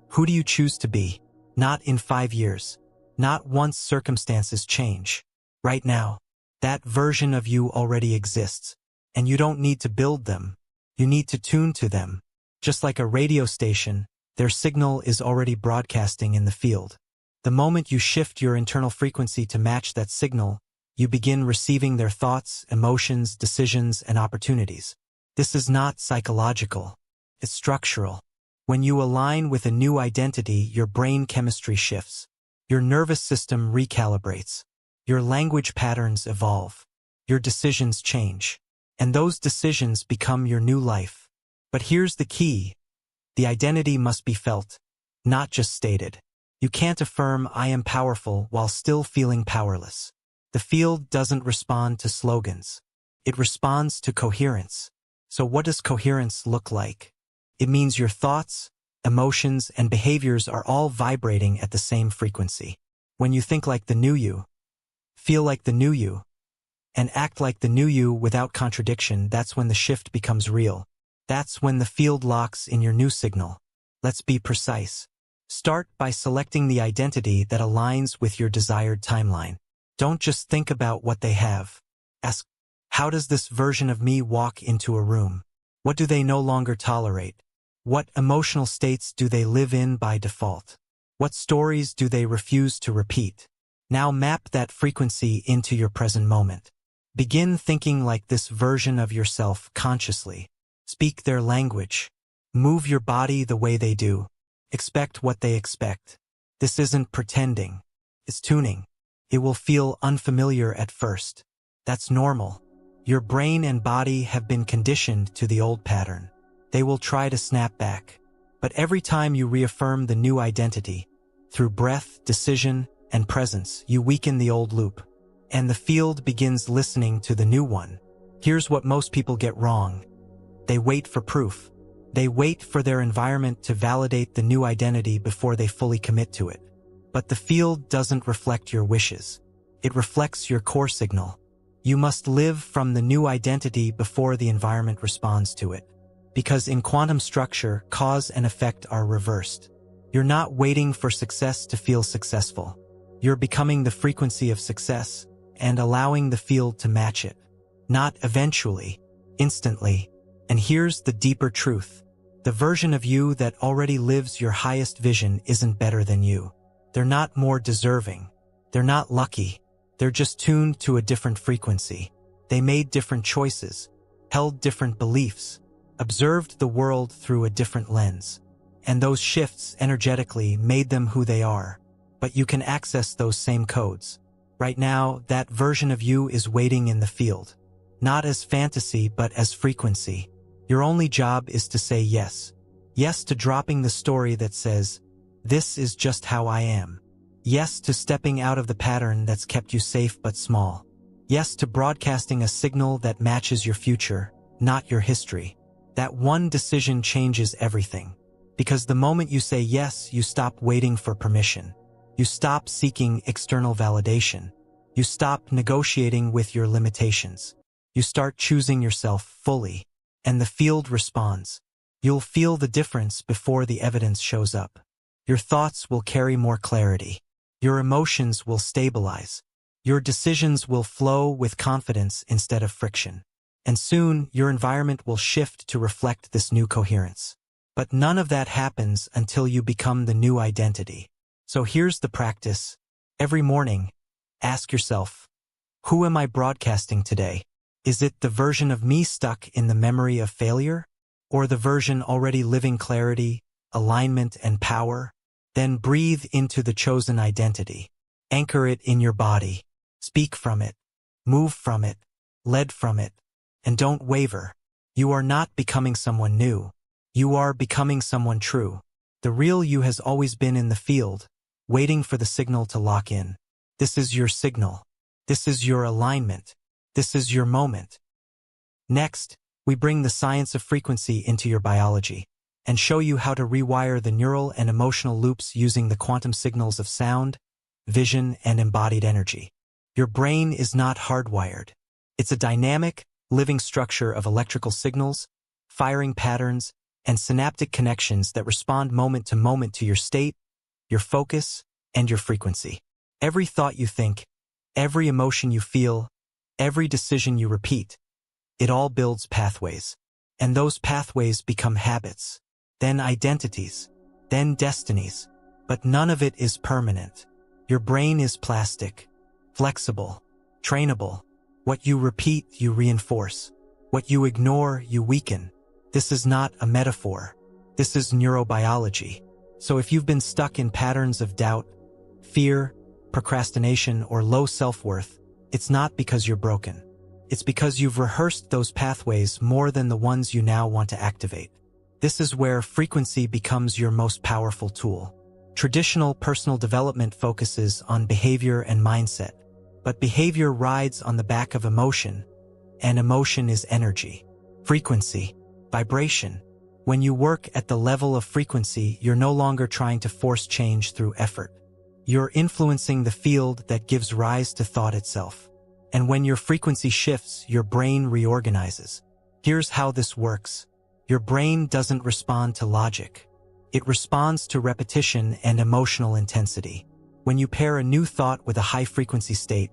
A: who do you choose to be? Not in 5 years. Not once circumstances change. Right now. That version of you already exists. And you don't need to build them. You need to tune to them. Just like a radio station, their signal is already broadcasting in the field. The moment you shift your internal frequency to match that signal, you begin receiving their thoughts, emotions, decisions, and opportunities. This is not psychological. It's structural. When you align with a new identity, your brain chemistry shifts. Your nervous system recalibrates. Your language patterns evolve. Your decisions change. And those decisions become your new life. But here's the key. The identity must be felt, not just stated. You can't affirm "I am powerful" while still feeling powerless. The field doesn't respond to slogans. It responds to coherence. So what does coherence look like? It means your thoughts, emotions, and behaviors are all vibrating at the same frequency. When you think like the new you, feel like the new you, and act like the new you without contradiction, that's when the shift becomes real. That's when the field locks in your new signal. Let's be precise. Start by selecting the identity that aligns with your desired timeline. Don't just think about what they have. Ask, how does this version of me walk into a room? What do they no longer tolerate? What emotional states do they live in by default? What stories do they refuse to repeat? Now map that frequency into your present moment. Begin thinking like this version of yourself consciously. Speak their language. Move your body the way they do. Expect what they expect. This isn't pretending. It's tuning. It will feel unfamiliar at first. That's normal. Your brain and body have been conditioned to the old pattern. They will try to snap back. But every time you reaffirm the new identity, through breath, decision, and presence, you weaken the old loop. And the field begins listening to the new one. Here's what most people get wrong. They wait for proof. They wait for their environment to validate the new identity before they fully commit to it. But the field doesn't reflect your wishes. It reflects your core signal. You must live from the new identity before the environment responds to it. Because in quantum structure, cause and effect are reversed. You're not waiting for success to feel successful. You're becoming the frequency of success and allowing the field to match it. Not eventually, instantly. And here's the deeper truth. The version of you that already lives your highest vision isn't better than you. They're not more deserving. They're not lucky. They're just tuned to a different frequency. They made different choices, held different beliefs, observed the world through a different lens. And those shifts energetically made them who they are. But you can access those same codes. Right now, that version of you is waiting in the field. Not as fantasy, but as frequency. Your only job is to say yes. Yes to dropping the story that says, "This is just how I am." Yes to stepping out of the pattern that's kept you safe but small. Yes to broadcasting a signal that matches your future, not your history. That one decision changes everything. Because the moment you say yes, you stop waiting for permission. You stop seeking external validation. You stop negotiating with your limitations. You start choosing yourself fully. And the field responds. You'll feel the difference before the evidence shows up. Your thoughts will carry more clarity. Your emotions will stabilize. Your decisions will flow with confidence instead of friction. And soon, your environment will shift to reflect this new coherence. But none of that happens until you become the new identity. So here's the practice. Every morning, ask yourself, who am I broadcasting today? Is it the version of me stuck in the memory of failure? Or the version already living clarity, alignment, and power? Then breathe into the chosen identity. Anchor it in your body. Speak from it. Move from it. Lead from it. And don't waver. You are not becoming someone new. You are becoming someone true. The real you has always been in the field, waiting for the signal to lock in. This is your signal. This is your alignment. This is your moment. Next, we bring the science of frequency into your biology and show you how to rewire the neural and emotional loops using the quantum signals of sound, vision, and embodied energy. Your brain is not hardwired. It's a dynamic, living structure of electrical signals, firing patterns, and synaptic connections that respond moment to your state, your focus, and your frequency. Every thought you think, every emotion you feel, every decision you repeat, it all builds pathways. And those pathways become habits, then identities, then destinies. But none of it is permanent. Your brain is plastic, flexible, trainable. What you repeat, you reinforce. What you ignore, you weaken. This is not a metaphor. This is neurobiology. So if you've been stuck in patterns of doubt, fear, procrastination, or low self-worth, it's not because you're broken. It's because you've rehearsed those pathways more than the ones you now want to activate. This is where frequency becomes your most powerful tool. Traditional personal development focuses on behavior and mindset, but behavior rides on the back of emotion, and emotion is energy. Frequency, vibration. When you work at the level of frequency, you're no longer trying to force change through effort. You're influencing the field that gives rise to thought itself. And when your frequency shifts, your brain reorganizes. Here's how this works. Your brain doesn't respond to logic. It responds to repetition and emotional intensity. When you pair a new thought with a high-frequency state,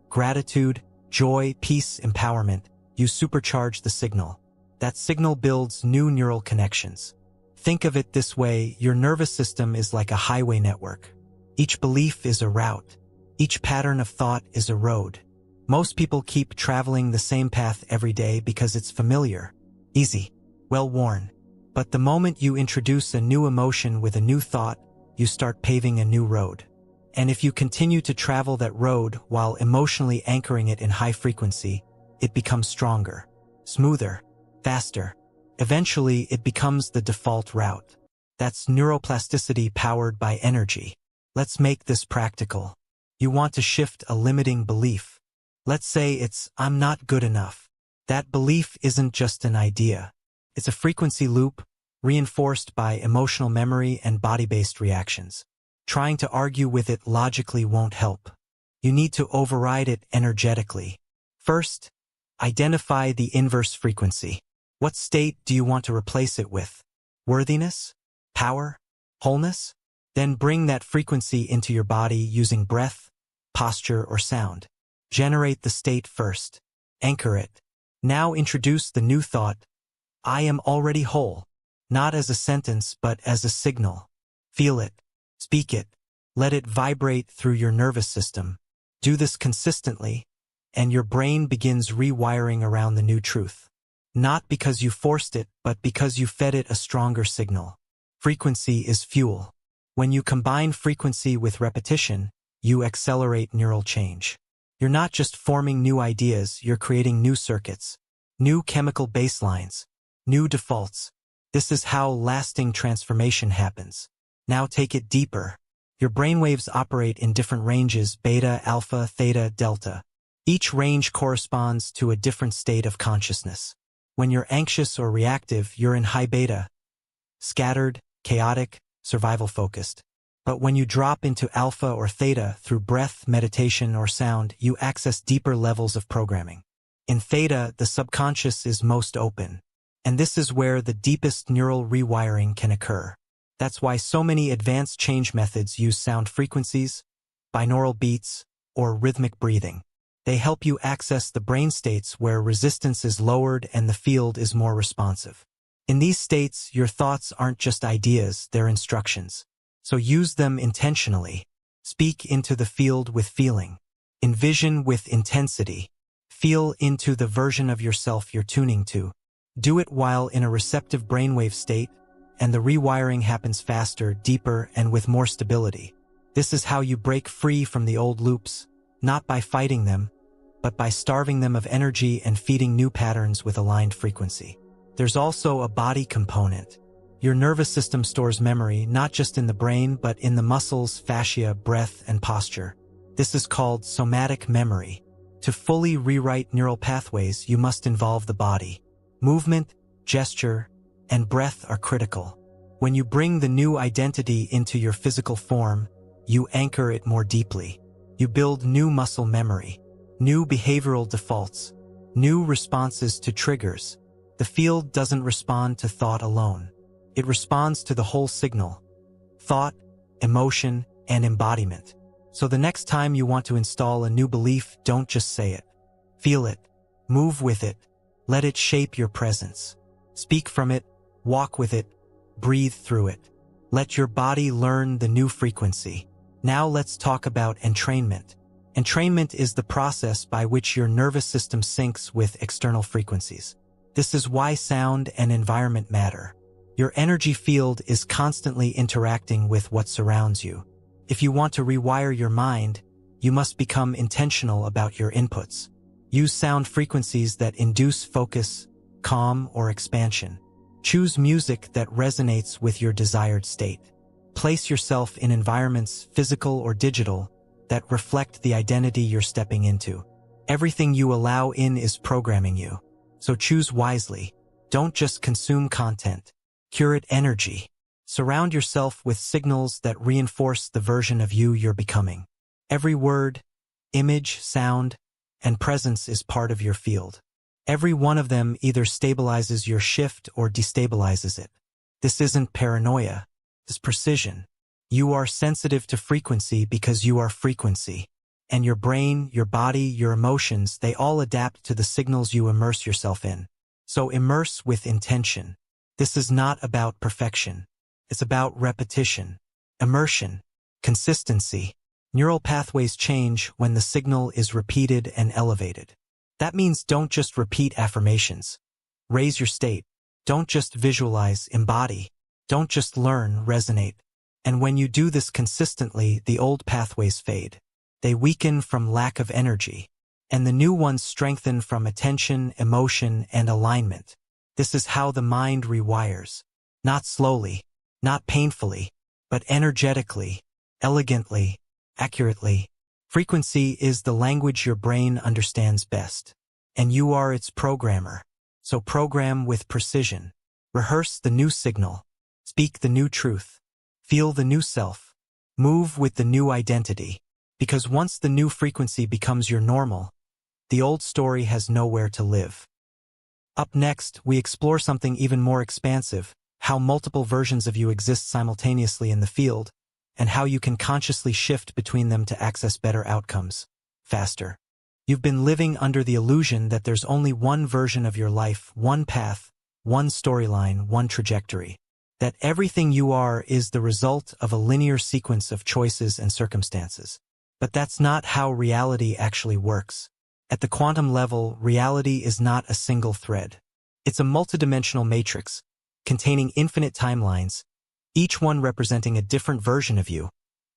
A: gratitude, joy, peace, empowerment, you supercharge the signal. That signal builds new neural connections. Think of it this way, your nervous system is like a highway network. Each belief is a route. Each pattern of thought is a road. Most people keep traveling the same path every day because it's familiar, easy, well-worn. But the moment you introduce a new emotion with a new thought, you start paving a new road. And if you continue to travel that road while emotionally anchoring it in high frequency, it becomes stronger, smoother, faster. Eventually, it becomes the default route. That's neuroplasticity powered by energy. Let's make this practical. You want to shift a limiting belief. Let's say it's, "I'm not good enough." That belief isn't just an idea. It's a frequency loop, reinforced by emotional memory and body-based reactions. Trying to argue with it logically won't help. You need to override it energetically. First, identify the inverse frequency. What state do you want to replace it with? Worthiness? Power? Wholeness? Then bring that frequency into your body using breath, posture, or sound. Generate the state first. Anchor it. Now introduce the new thought, "I am already whole," not as a sentence but as a signal. Feel it. Speak it. Let it vibrate through your nervous system. Do this consistently, and your brain begins rewiring around the new truth. Not because you forced it, but because you fed it a stronger signal. Frequency is fuel. When you combine frequency with repetition, you accelerate neural change. You're not just forming new ideas, you're creating new circuits, new chemical baselines, new defaults. This is how lasting transformation happens. Now take it deeper. Your brainwaves operate in different ranges: beta, alpha, theta, delta. Each range corresponds to a different state of consciousness. When you're anxious or reactive, you're in high beta, scattered, chaotic, survival-focused. But when you drop into alpha or theta through breath, meditation, or sound, you access deeper levels of programming. In theta, the subconscious is most open. And this is where the deepest neural rewiring can occur. That's why so many advanced change methods use sound frequencies, binaural beats, or rhythmic breathing. They help you access the brain states where resistance is lowered and the field is more responsive. In these states, your thoughts aren't just ideas, they're instructions. So use them intentionally. Speak into the field with feeling. Envision with intensity. Feel into the version of yourself you're tuning to. Do it while in a receptive brainwave state, and the rewiring happens faster, deeper, and with more stability. This is how you break free from the old loops, not by fighting them, but by starving them of energy and feeding new patterns with aligned frequency. There's also a body component. Your nervous system stores memory not just in the brain but in the muscles, fascia, breath, and posture. This is called somatic memory. To fully rewrite neural pathways, you must involve the body. Movement, gesture, and breath are critical. When you bring the new identity into your physical form, you anchor it more deeply. You build new muscle memory, new behavioral defaults, new responses to triggers. The field doesn't respond to thought alone. It responds to the whole signal: thought, emotion, and embodiment. So the next time you want to install a new belief, don't just say it. Feel it. Move with it. Let it shape your presence. Speak from it. Walk with it. Breathe through it. Let your body learn the new frequency. Now let's talk about entrainment. Entrainment is the process by which your nervous system syncs with external frequencies. This is why sound and environment matter. Your energy field is constantly interacting with what surrounds you. If you want to rewire your mind, you must become intentional about your inputs. Use sound frequencies that induce focus, calm, or expansion. Choose music that resonates with your desired state. Place yourself in environments, physical or digital, that reflect the identity you're stepping into. Everything you allow in is programming you. So choose wisely. Don't just consume content. Curate energy. Surround yourself with signals that reinforce the version of you you're becoming. Every word, image, sound, and presence is part of your field. Every one of them either stabilizes your shift or destabilizes it. This isn't paranoia. It's precision. You are sensitive to frequency because you are frequency. And your brain, your body, your emotions, they all adapt to the signals you immerse yourself in. So immerse with intention. This is not about perfection. It's about repetition, immersion, consistency. Neural pathways change when the signal is repeated and elevated. That means don't just repeat affirmations. Raise your state. Don't just visualize, embody. Don't just learn, resonate. And when you do this consistently, the old pathways fade. They weaken from lack of energy, and the new ones strengthen from attention, emotion, and alignment. This is how the mind rewires. Not slowly, not painfully, but energetically, elegantly, accurately. Frequency is the language your brain understands best, and you are its programmer. So program with precision. Rehearse the new signal. Speak the new truth. Feel the new self. Move with the new identity. Because once the new frequency becomes your normal, the old story has nowhere to live. Up next, we explore something even more expansive, how multiple versions of you exist simultaneously in the field, and how you can consciously shift between them to access better outcomes, faster. You've been living under the illusion that there's only one version of your life, one path, one storyline, one trajectory. That everything you are is the result of a linear sequence of choices and circumstances. But that's not how reality actually works. At the quantum level, reality is not a single thread. It's a multidimensional matrix, containing infinite timelines, each one representing a different version of you,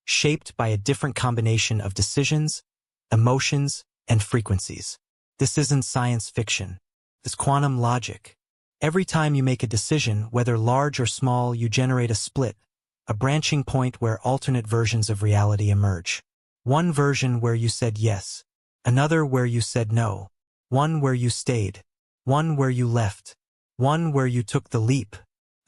A: shaped by a different combination of decisions, emotions, and frequencies. This isn't science fiction. It's quantum logic. Every time you make a decision, whether large or small, you generate a split, a branching point where alternate versions of reality emerge. One version where you said yes, another where you said no, one where you stayed, one where you left, one where you took the leap,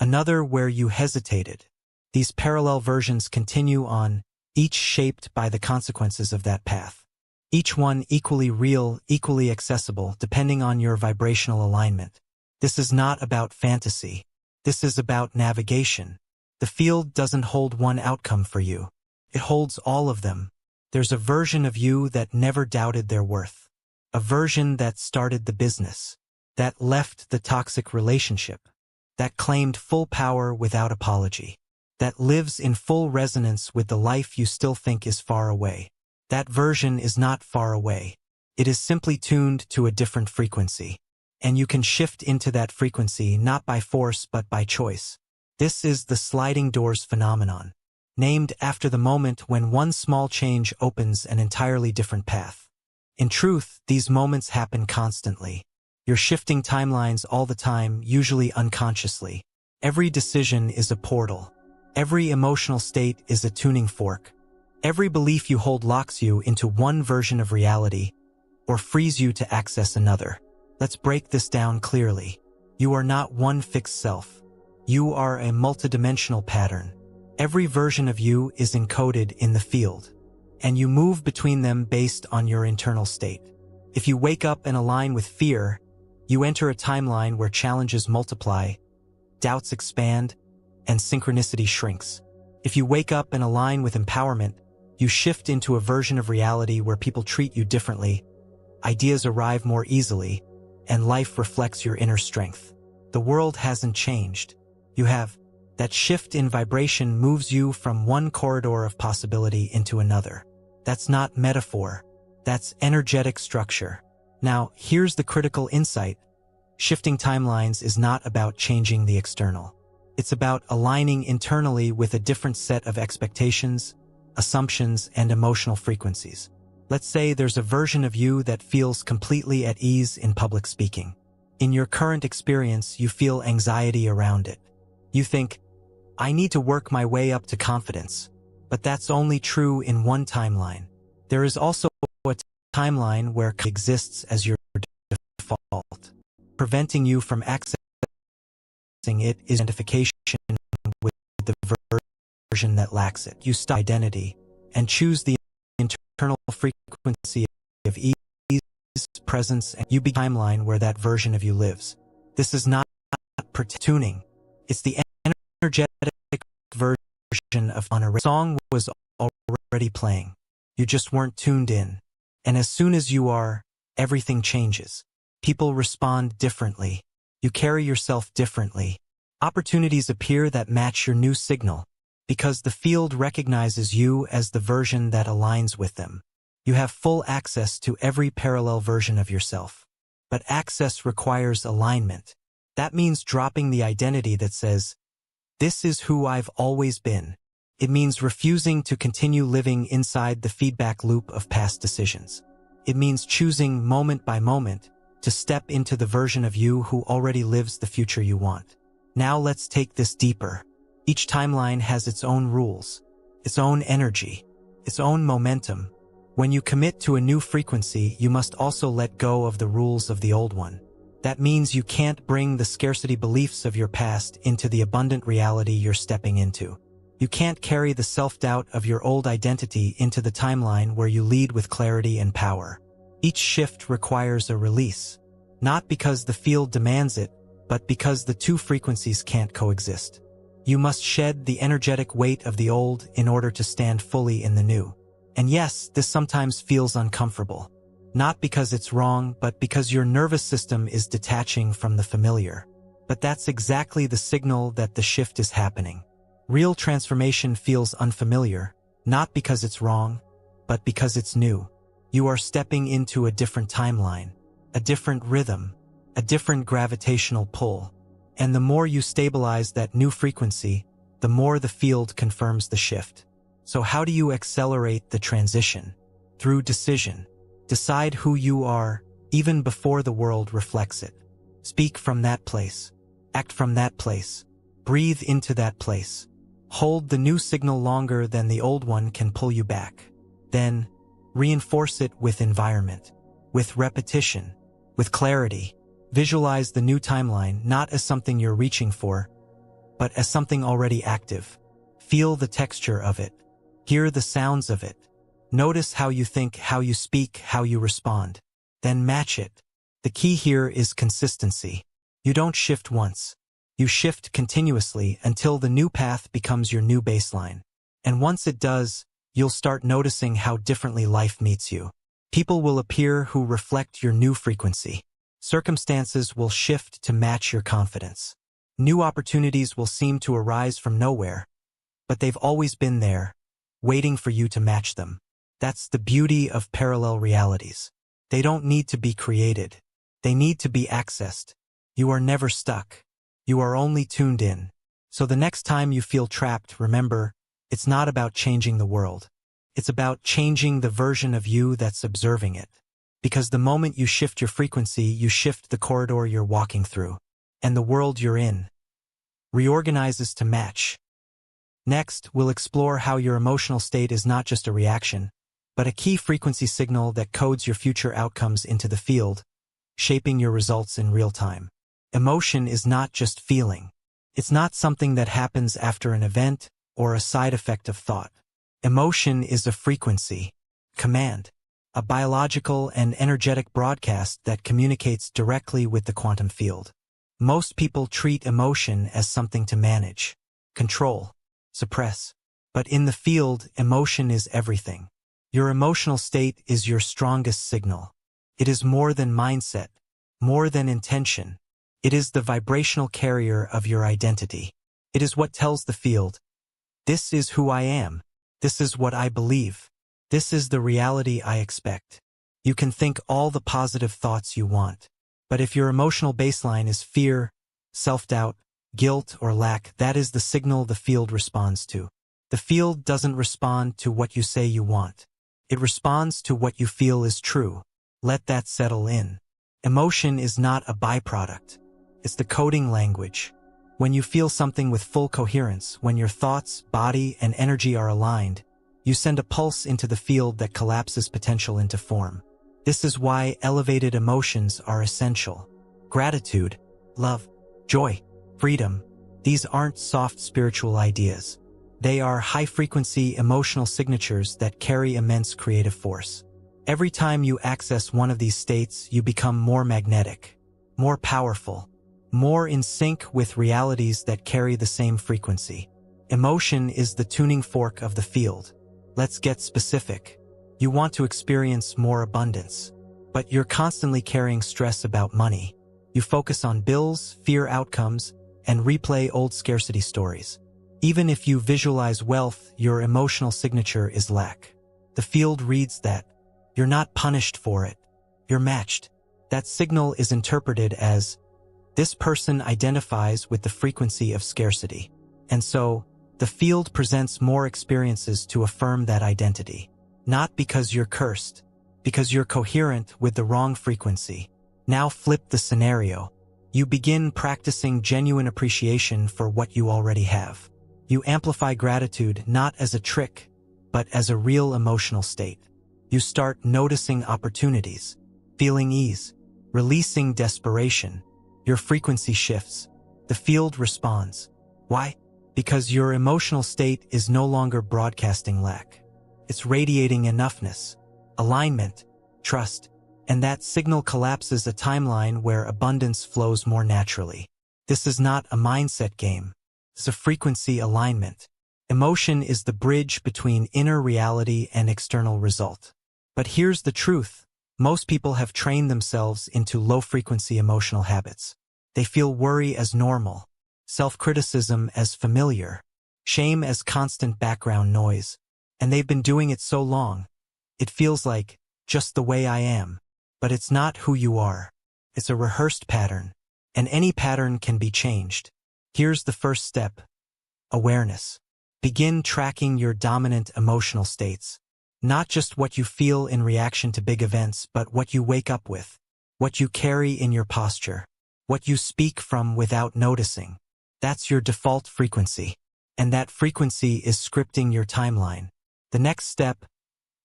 A: another where you hesitated. These parallel versions continue on, each shaped by the consequences of that path. Each one equally real, equally accessible, depending on your vibrational alignment. This is not about fantasy. This is about navigation. The field doesn't hold one outcome for you. It holds all of them. There's a version of you that never doubted their worth. A version that started the business. That left the toxic relationship. That claimed full power without apology. That lives in full resonance with the life you still think is far away. That version is not far away. It is simply tuned to a different frequency. And you can shift into that frequency not by force but by choice. This is the sliding doors phenomenon, named after the moment when one small change opens an entirely different path. In truth, these moments happen constantly. You're shifting timelines all the time, usually unconsciously. Every decision is a portal. Every emotional state is a tuning fork. Every belief you hold locks you into one version of reality or frees you to access another. Let's break this down clearly. You are not one fixed self. You are a multidimensional pattern. Every version of you is encoded in the field, and you move between them based on your internal state. If you wake up and align with fear, you enter a timeline where challenges multiply, doubts expand, and synchronicity shrinks. If you wake up and align with empowerment, you shift into a version of reality where people treat you differently, ideas arrive more easily, and life reflects your inner strength. The world hasn't changed. You have. That shift in vibration moves you from one corridor of possibility into another. That's not metaphor. That's energetic structure. Now, here's the critical insight. Shifting timelines is not about changing the external. It's about aligning internally with a different set of expectations, assumptions, and emotional frequencies. Let's say there's a version of you that feels completely at ease in public speaking. In your current experience, you feel anxiety around it. You think, I need to work my way up to confidence. But that's only true in one timeline. There is also a timeline where exists as your default. Preventing you from accessing it is identification with the version that lacks it. You stop identity and choose the internal frequency of ease, presence, and you be timeline where that version of you lives. This is not tuning. It's the energetic version of a song was already playing. You just weren't tuned in. And as soon as you are, everything changes. People respond differently. You carry yourself differently. Opportunities appear that match your new signal. Because the field recognizes you as the version that aligns with them. You have full access to every parallel version of yourself. But access requires alignment. That means dropping the identity that says, "This is who I've always been." It means refusing to continue living inside the feedback loop of past decisions. It means choosing moment by moment to step into the version of you who already lives the future you want. Now let's take this deeper. Each timeline has its own rules, its own energy, its own momentum. When you commit to a new frequency, you must also let go of the rules of the old one. That means you can't bring the scarcity beliefs of your past into the abundant reality you're stepping into. You can't carry the self-doubt of your old identity into the timeline where you lead with clarity and power. Each shift requires a release, not because the field demands it, but because the two frequencies can't coexist. You must shed the energetic weight of the old in order to stand fully in the new. And yes, this sometimes feels uncomfortable. Not because it's wrong, but because your nervous system is detaching from the familiar. But that's exactly the signal that the shift is happening. Real transformation feels unfamiliar, not because it's wrong, but because it's new. You are stepping into a different timeline, a different rhythm, a different gravitational pull. And the more you stabilize that new frequency, the more the field confirms the shift. So how do you accelerate the transition? Through decision. Decide who you are, even before the world reflects it. Speak from that place. Act from that place. Breathe into that place. Hold the new signal longer than the old one can pull you back. Then, reinforce it with environment, with repetition, with clarity. Visualize the new timeline not as something you're reaching for, but as something already active. Feel the texture of it. Hear the sounds of it. Notice how you think, how you speak, how you respond. Then match it. The key here is consistency. You don't shift once. You shift continuously until the new path becomes your new baseline. And once it does, you'll start noticing how differently life meets you. People will appear who reflect your new frequency. Circumstances will shift to match your confidence. New opportunities will seem to arise from nowhere, but they've always been there, waiting for you to match them. That's the beauty of parallel realities. They don't need to be created. They need to be accessed. You are never stuck. You are only tuned in. So the next time you feel trapped, remember, it's not about changing the world. It's about changing the version of you that's observing it. Because the moment you shift your frequency, you shift the corridor you're walking through. And the world you're in reorganizes to match. Next, we'll explore how your emotional state is not just a reaction, but a key frequency signal that codes your future outcomes into the field, shaping your results in real time. Emotion is not just feeling. It's not something that happens after an event or a side effect of thought. Emotion is a frequency, command, a biological and energetic broadcast that communicates directly with the quantum field. Most people treat emotion as something to manage, control, suppress. But in the field, emotion is everything. Your emotional state is your strongest signal. It is more than mindset, more than intention. It is the vibrational carrier of your identity. It is what tells the field, this is who I am. This is what I believe. This is the reality I expect. You can think all the positive thoughts you want. But if your emotional baseline is fear, self-doubt, guilt, or lack, that is the signal the field responds to. The field doesn't respond to what you say you want. It responds to what you feel is true. Let that settle in. Emotion is not a byproduct. It's the coding language. When you feel something with full coherence, when your thoughts, body, and energy are aligned, you send a pulse into the field that collapses potential into form. This is why elevated emotions are essential. Gratitude, love, joy, freedom, these aren't soft spiritual ideas. They are high-frequency emotional signatures that carry immense creative force. Every time you access one of these states, you become more magnetic, more powerful, more in sync with realities that carry the same frequency. Emotion is the tuning fork of the field. Let's get specific. You want to experience more abundance, but you're constantly carrying stress about money. You focus on bills, fear outcomes, and replay old scarcity stories. Even if you visualize wealth, your emotional signature is lack. The field reads that. You're not punished for it. You're matched. That signal is interpreted as, this person identifies with the frequency of scarcity. And so, the field presents more experiences to affirm that identity. Not because you're cursed, because you're coherent with the wrong frequency. Now flip the scenario. You begin practicing genuine appreciation for what you already have. You amplify gratitude not as a trick, but as a real emotional state. You start noticing opportunities, feeling ease, releasing desperation. Your frequency shifts. The field responds. Why? Because your emotional state is no longer broadcasting lack. It's radiating enoughness, alignment, trust, and that signal collapses a timeline where abundance flows more naturally. This is not a mindset game. It's a frequency alignment. Emotion is the bridge between inner reality and external result. But here's the truth. Most people have trained themselves into low-frequency emotional habits. They feel worry as normal, self-criticism as familiar, shame as constant background noise, and they've been doing it so long. It feels like, just the way I am. But it's not who you are. It's a rehearsed pattern, and any pattern can be changed. Here's the first step. Awareness. Begin tracking your dominant emotional states. Not just what you feel in reaction to big events, but what you wake up with, what you carry in your posture, what you speak from without noticing. That's your default frequency. And that frequency is scripting your timeline. The next step,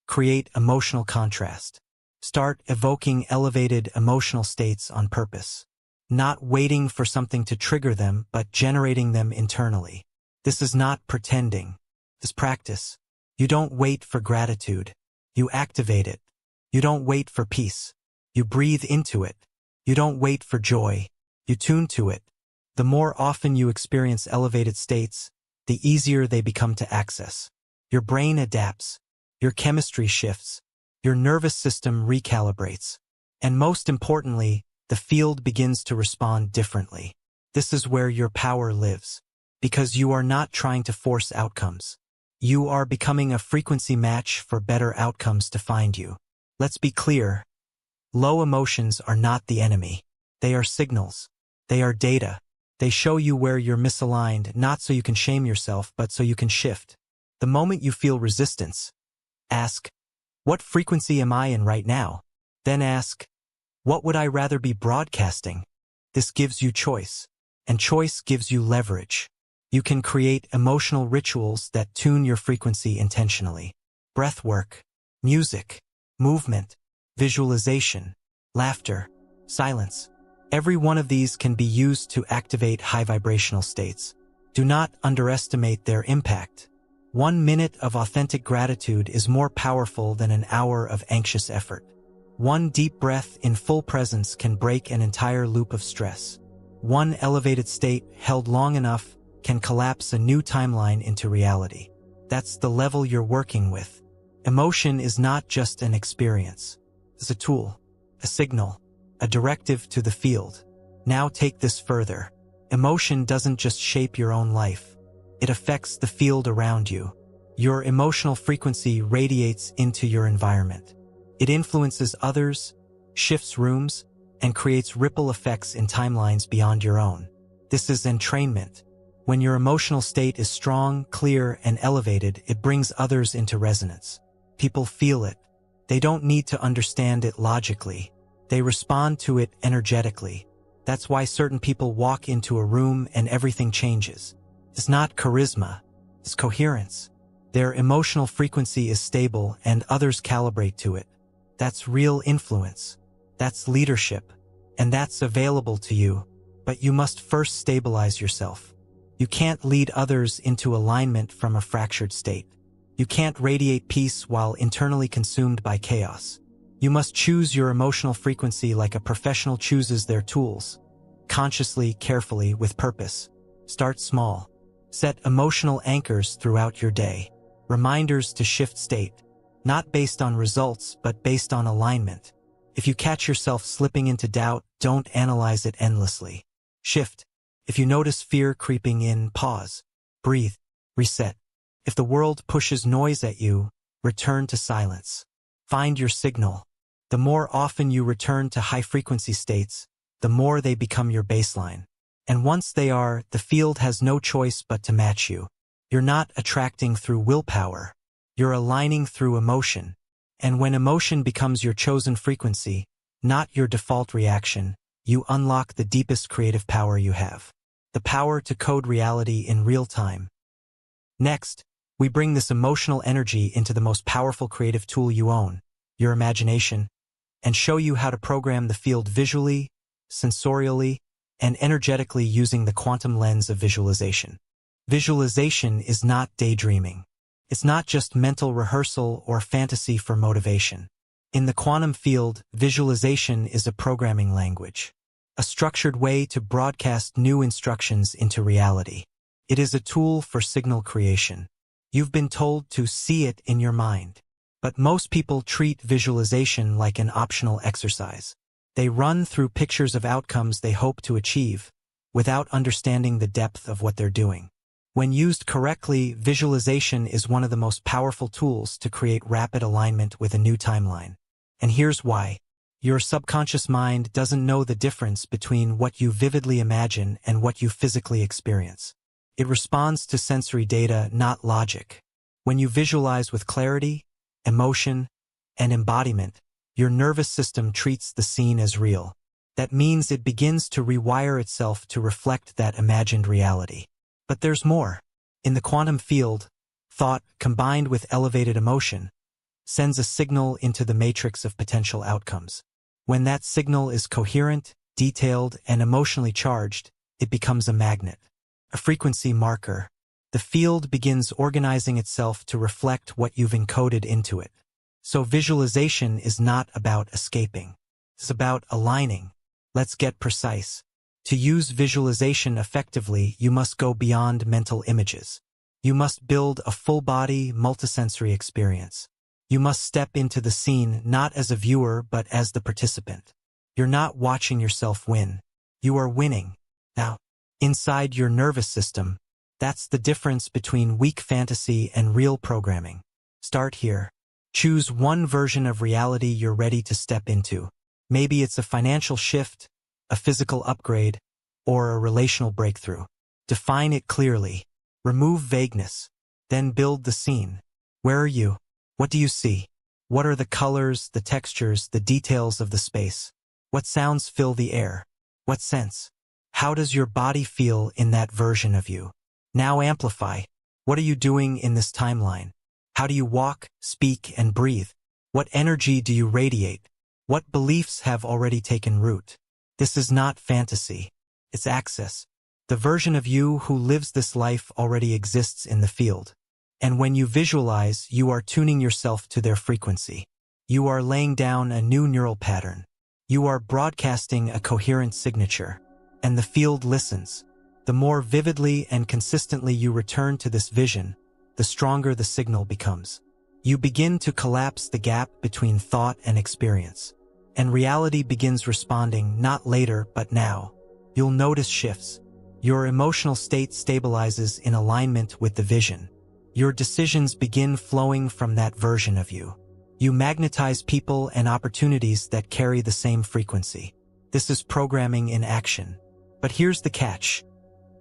A: create emotional contrast. Start evoking elevated emotional states on purpose. Not waiting for something to trigger them, but generating them internally. This is not pretending. This practice. You don't wait for gratitude. You activate it. You don't wait for peace. You breathe into it. You don't wait for joy. You tune to it. The more often you experience elevated states, the easier they become to access. Your brain adapts. Your chemistry shifts. Your nervous system recalibrates. And most importantly, the field begins to respond differently. This is where your power lives. Because you are not trying to force outcomes. You are becoming a frequency match for better outcomes to find you. Let's be clear. Low emotions are not the enemy. They are signals. They are data. They show you where you're misaligned, not so you can shame yourself, but so you can shift. The moment you feel resistance, ask, what frequency am I in right now? Then ask, what would I rather be broadcasting? This gives you choice, and choice gives you leverage. You can create emotional rituals that tune your frequency intentionally. Breath work, music, movement, visualization, laughter, silence. Every one of these can be used to activate high vibrational states. Do not underestimate their impact. 1 minute of authentic gratitude is more powerful than an hour of anxious effort. One deep breath in full presence can break an entire loop of stress. One elevated state held long enough can collapse a new timeline into reality. That's the level you're working with. Emotion is not just an experience. It's a tool, a signal, a directive to the field. Now take this further. Emotion doesn't just shape your own life. It affects the field around you. Your emotional frequency radiates into your environment. It influences others, shifts rooms, and creates ripple effects in timelines beyond your own. This is entrainment. When your emotional state is strong, clear, and elevated, it brings others into resonance. People feel it. They don't need to understand it logically. They respond to it energetically. That's why certain people walk into a room and everything changes. It's not charisma, it's coherence. Their emotional frequency is stable and others calibrate to it. That's real influence. That's leadership. And that's available to you. But you must first stabilize yourself. You can't lead others into alignment from a fractured state. You can't radiate peace while internally consumed by chaos. You must choose your emotional frequency like a professional chooses their tools. Consciously, carefully, with purpose. Start small. Set emotional anchors throughout your day. Reminders to shift state. Not based on results, but based on alignment. If you catch yourself slipping into doubt, don't analyze it endlessly. Shift. If you notice fear creeping in, pause. Breathe. Reset. If the world pushes noise at you, return to silence. Find your signal. The more often you return to high-frequency states, the more they become your baseline. And once they are, the field has no choice but to match you. You're not attracting through willpower. You're aligning through emotion. And when emotion becomes your chosen frequency, not your default reaction, you unlock the deepest creative power you have. The power to code reality in real time. Next, we bring this emotional energy into the most powerful creative tool you own, your imagination, and show you how to program the field visually, sensorially, and energetically using the quantum lens of visualization. Visualization is not daydreaming. It's not just mental rehearsal or fantasy for motivation. In the quantum field, visualization is a programming language, a structured way to broadcast new instructions into reality. It is a tool for signal creation. You've been told to see it in your mind. But most people treat visualization like an optional exercise. They run through pictures of outcomes they hope to achieve, without understanding the depth of what they're doing. When used correctly, visualization is one of the most powerful tools to create rapid alignment with a new timeline. And here's why. Your subconscious mind doesn't know the difference between what you vividly imagine and what you physically experience. It responds to sensory data, not logic. When you visualize with clarity, emotion, and embodiment, your nervous system treats the scene as real. That means it begins to rewire itself to reflect that imagined reality. But there's more. In the quantum field, thought, combined with elevated emotion, sends a signal into the matrix of potential outcomes. When that signal is coherent, detailed, and emotionally charged, it becomes a magnet, a frequency marker. The field begins organizing itself to reflect what you've encoded into it. So visualization is not about escaping. It's about aligning. Let's get precise. To use visualization effectively, you must go beyond mental images. You must build a full-body, multisensory experience. You must step into the scene not as a viewer but as the participant. You're not watching yourself win. You are winning. Now, inside your nervous system, that's the difference between weak fantasy and real programming. Start here. Choose one version of reality you're ready to step into. Maybe it's a financial shift, a physical upgrade, or a relational breakthrough. Define it clearly. Remove vagueness. Then build the scene. Where are you? What do you see? What are the colors, the textures, the details of the space? What sounds fill the air? What sense? How does your body feel in that version of you? Now amplify. What are you doing in this timeline? How do you walk, speak, and breathe? What energy do you radiate? What beliefs have already taken root? This is not fantasy. It's access. The version of you who lives this life already exists in the field. And when you visualize, you are tuning yourself to their frequency. You are laying down a new neural pattern. You are broadcasting a coherent signature. And the field listens. The more vividly and consistently you return to this vision, the stronger the signal becomes. You begin to collapse the gap between thought and experience. And reality begins responding not later but now. You'll notice shifts. Your emotional state stabilizes in alignment with the vision. Your decisions begin flowing from that version of you. You magnetize people and opportunities that carry the same frequency. This is programming in action. But here's the catch.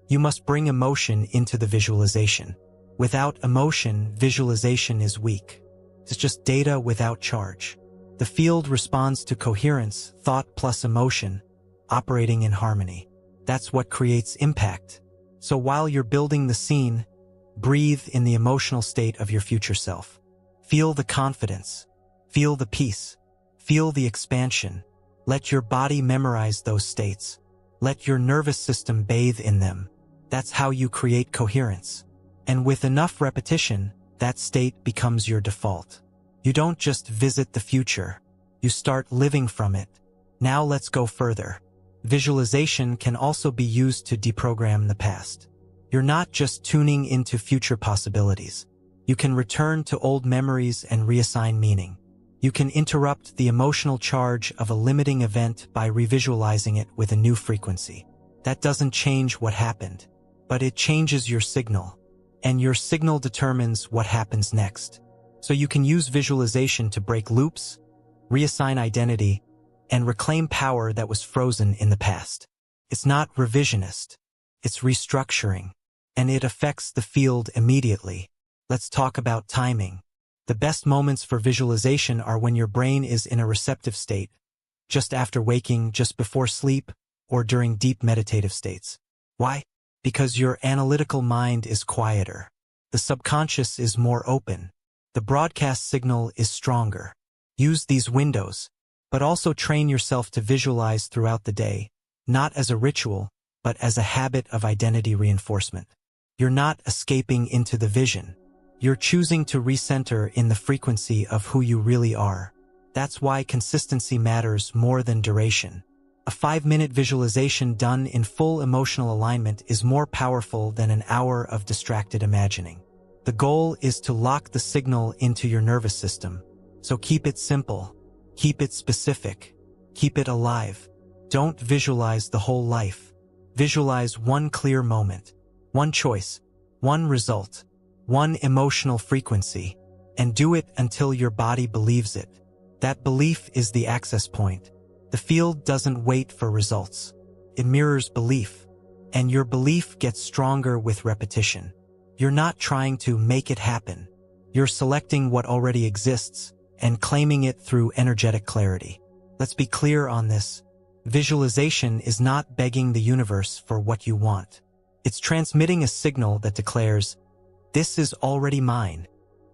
A: You must bring emotion into the visualization. Without emotion, visualization is weak. It's just data without charge. The field responds to coherence, thought plus emotion, operating in harmony. That's what creates impact. So while you're building the scene, breathe in the emotional state of your future self. Feel the confidence. Feel the peace. Feel the expansion. Let your body memorize those states. Let your nervous system bathe in them. That's how you create coherence. And with enough repetition, that state becomes your default. You don't just visit the future. You start living from it. Now let's go further. Visualization can also be used to deprogram the past. You're not just tuning into future possibilities. You can return to old memories and reassign meaning. You can interrupt the emotional charge of a limiting event by revisualizing it with a new frequency. That doesn't change what happened, but it changes your signal. and your signal determines what happens next. So you can use visualization to break loops, reassign identity, and reclaim power that was frozen in the past. It's not revisionist, it's restructuring, and it affects the field immediately. Let's talk about timing. The best moments for visualization are when your brain is in a receptive state, just after waking, just before sleep, or during deep meditative states. Why? Because your analytical mind is quieter. The subconscious is more open. The broadcast signal is stronger. Use these windows, but also train yourself to visualize throughout the day, not as a ritual, but as a habit of identity reinforcement. You're not escaping into the vision. You're choosing to recenter in the frequency of who you really are. That's why consistency matters more than duration. A 5-minute visualization done in full emotional alignment is more powerful than an hour of distracted imagining. The goal is to lock the signal into your nervous system. So keep it simple, keep it specific, keep it alive. Don't visualize the whole life. Visualize one clear moment, one choice, one result, one emotional frequency, and do it until your body believes it. That belief is the access point. The field doesn't wait for results. It mirrors belief, and your belief gets stronger with repetition. You're not trying to make it happen. You're selecting what already exists and claiming it through energetic clarity. Let's be clear on this. Visualization is not begging the universe for what you want. It's transmitting a signal that declares, "This is already mine,"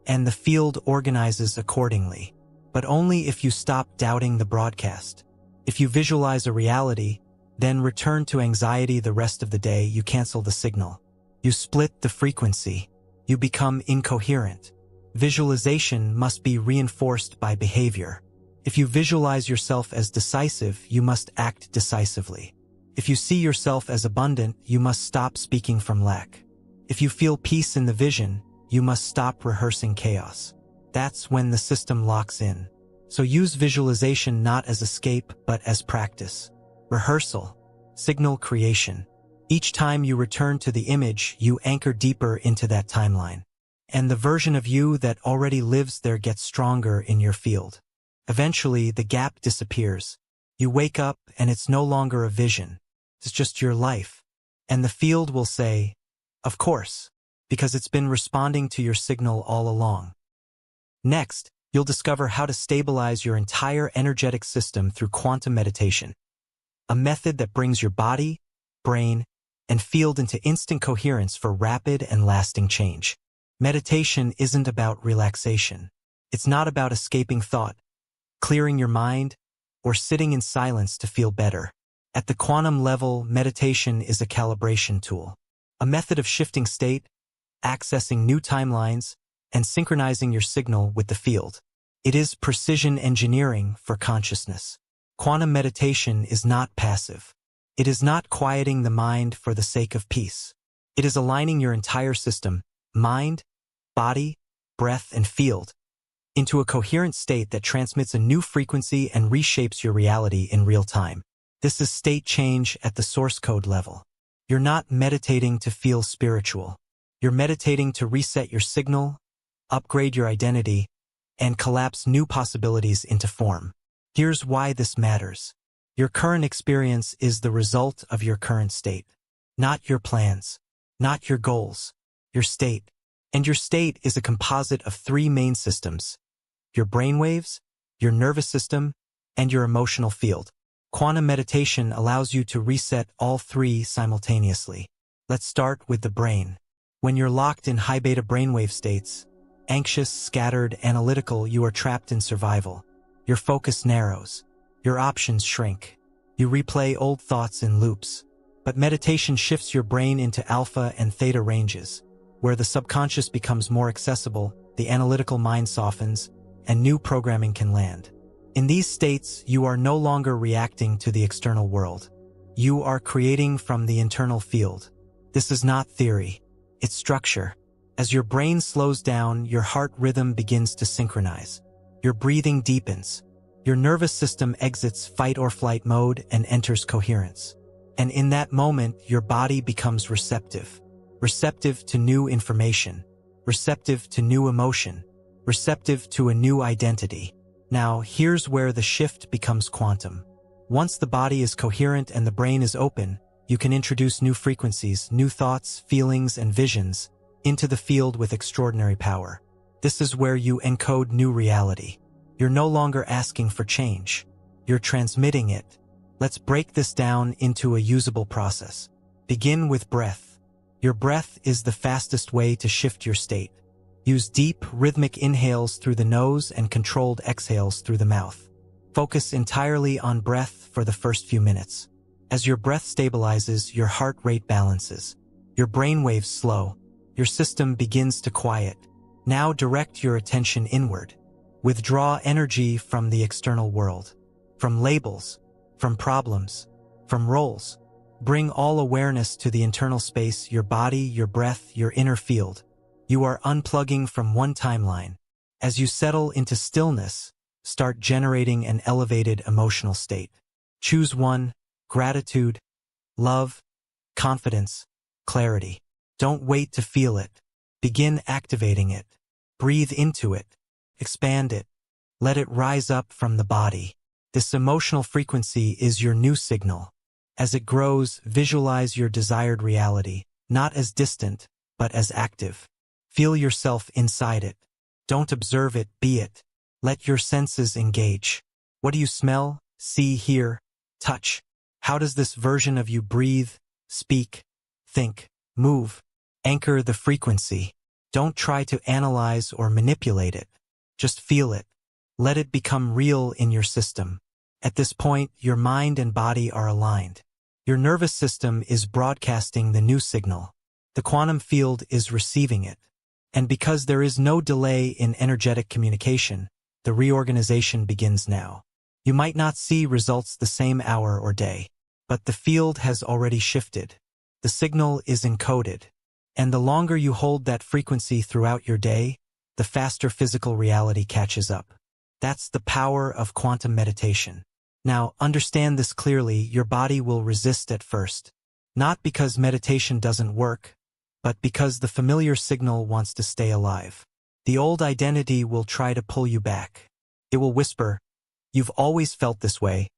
A: and the field organizes accordingly. But only if you stop doubting the broadcast. If you visualize a reality, then return to anxiety the rest of the day, you cancel the signal. You split the frequency. You become incoherent. Visualization must be reinforced by behavior. If you visualize yourself as decisive, you must act decisively. If you see yourself as abundant, you must stop speaking from lack. If you feel peace in the vision, you must stop rehearsing chaos. That's when the system locks in. So use visualization not as escape, but as practice. Rehearsal. Signal creation. Each time you return to the image, you anchor deeper into that timeline. And the version of you that already lives there gets stronger in your field. Eventually, the gap disappears. You wake up and it's no longer a vision. It's just your life. And the field will say, "Of course," because it's been responding to your signal all along. Next, you'll discover how to stabilize your entire energetic system through quantum meditation, a method that brings your body, brain, and field into instant coherence for rapid and lasting change. Meditation isn't about relaxation. It's not about escaping thought, clearing your mind, or sitting in silence to feel better. At the quantum level, meditation is a calibration tool, a method of shifting state, accessing new timelines, and synchronizing your signal with the field. It is precision engineering for consciousness. Quantum meditation is not passive. It is not quieting the mind for the sake of peace. It is aligning your entire system, mind, body, breath, and field, into a coherent state that transmits a new frequency and reshapes your reality in real time. This is state change at the source code level. You're not meditating to feel spiritual. You're meditating to reset your signal, upgrade your identity, and collapse new possibilities into form. Here's why this matters. Your current experience is the result of your current state. Not your plans, not your goals, your state. And your state is a composite of 3 main systems: your brainwaves, your nervous system, and your emotional field. Quantum meditation allows you to reset all 3 simultaneously. Let's start with the brain. When you're locked in high beta brainwave states, anxious, scattered, analytical, you are trapped in survival. Your focus narrows. Your options shrink. You replay old thoughts in loops. But meditation shifts your brain into alpha and theta ranges, where the subconscious becomes more accessible, the analytical mind softens, and new programming can land. In these states, you are no longer reacting to the external world. You are creating from the internal field. This is not theory. It's structure. As your brain slows down, your heart rhythm begins to synchronize. Your breathing deepens. Your nervous system exits fight or flight mode and enters coherence. And in that moment, your body becomes receptive. receptive to new information, receptive to new emotion, receptive to a new identity. Now, here's where the shift becomes quantum. Once the body is coherent and the brain is open, you can introduce new frequencies, new thoughts, feelings, and visions into the field with extraordinary power. This is where you encode new reality. You're no longer asking for change. You're transmitting it. Let's break this down into a usable process. Begin with breath. Your breath is the fastest way to shift your state. Use deep, rhythmic inhales through the nose and controlled exhales through the mouth. Focus entirely on breath for the first few minutes. As your breath stabilizes, your heart rate balances. Your brainwaves slow. Your system begins to quiet. Now direct your attention inward. Withdraw energy from the external world, from labels, from problems, from roles. Bring all awareness to the internal space, your body, your breath, your inner field. You are unplugging from one timeline. As you settle into stillness, start generating an elevated emotional state. Choose one: gratitude, love, confidence, clarity. Don't wait to feel it. Begin activating it. Breathe into it. Expand it. Let it rise up from the body. This emotional frequency is your new signal. As it grows, visualize your desired reality, not as distant, but as active. Feel yourself inside it. Don't observe it, be it. Let your senses engage. What do you smell, see, hear, touch? How does this version of you breathe, speak, think, move? Anchor the frequency. Don't try to analyze or manipulate it. Just feel it. Let it become real in your system. At this point, your mind and body are aligned. Your nervous system is broadcasting the new signal. The quantum field is receiving it. And because there is no delay in energetic communication, the reorganization begins now. You might not see results the same hour or day, but the field has already shifted. The signal is encoded. And the longer you hold that frequency throughout your day, the faster physical reality catches up. That's the power of quantum meditation. Now, understand this clearly: your body will resist at first. Not because meditation doesn't work, but because the familiar signal wants to stay alive. The old identity will try to pull you back. It will whisper, "You've always felt this way,"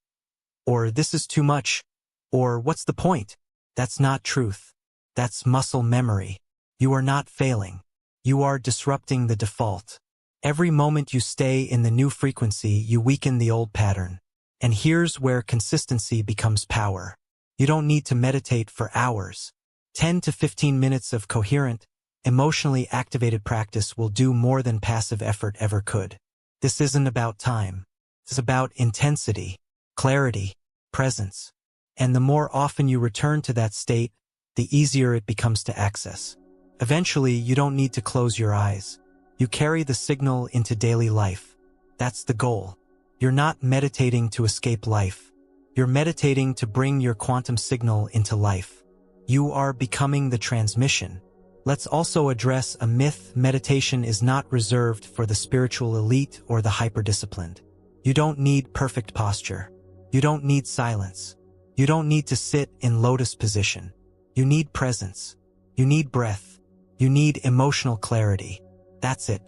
A: or "This is too much," or "What's the point?" That's not truth. That's muscle memory. You are not failing. You are disrupting the default. Every moment you stay in the new frequency, you weaken the old pattern. And here's where consistency becomes power. You don't need to meditate for hours. 10 to 15 minutes of coherent, emotionally activated practice will do more than passive effort ever could. This isn't about time. It's about intensity, clarity, presence. And the more often you return to that state, the easier it becomes to access. Eventually, you don't need to close your eyes. You carry the signal into daily life. That's the goal. You're not meditating to escape life. You're meditating to bring your quantum signal into life. You are becoming the transmission. Let's also address a myth: meditation is not reserved for the spiritual elite or the hyper-disciplined. You don't need perfect posture. You don't need silence. You don't need to sit in lotus position. You need presence. You need breath. You need emotional clarity. That's it.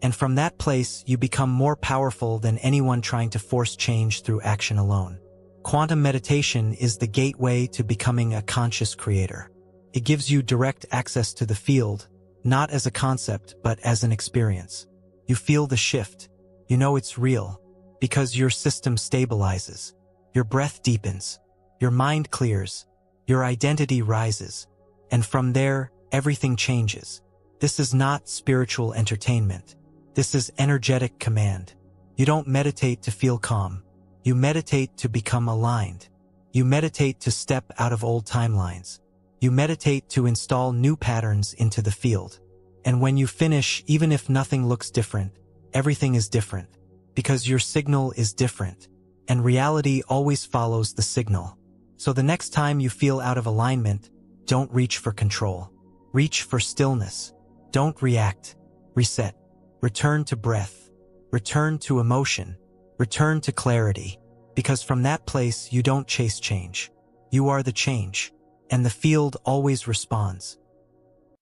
A: And from that place, you become more powerful than anyone trying to force change through action alone. Quantum meditation is the gateway to becoming a conscious creator. It gives you direct access to the field, not as a concept, but as an experience. You feel the shift. You know it's real, because your system stabilizes. Your breath deepens. Your mind clears. Your identity rises. And from there, everything changes. This is not spiritual entertainment. This is energetic command. You don't meditate to feel calm. You meditate to become aligned. You meditate to step out of old timelines. You meditate to install new patterns into the field. And when you finish, even if nothing looks different, everything is different. Because your signal is different. And reality always follows the signal. So the next time you feel out of alignment, don't reach for control. Reach for stillness. Don't react. Reset. Return to breath. Return to emotion. Return to clarity. Because from that place, you don't chase change. You are the change. And the field always responds.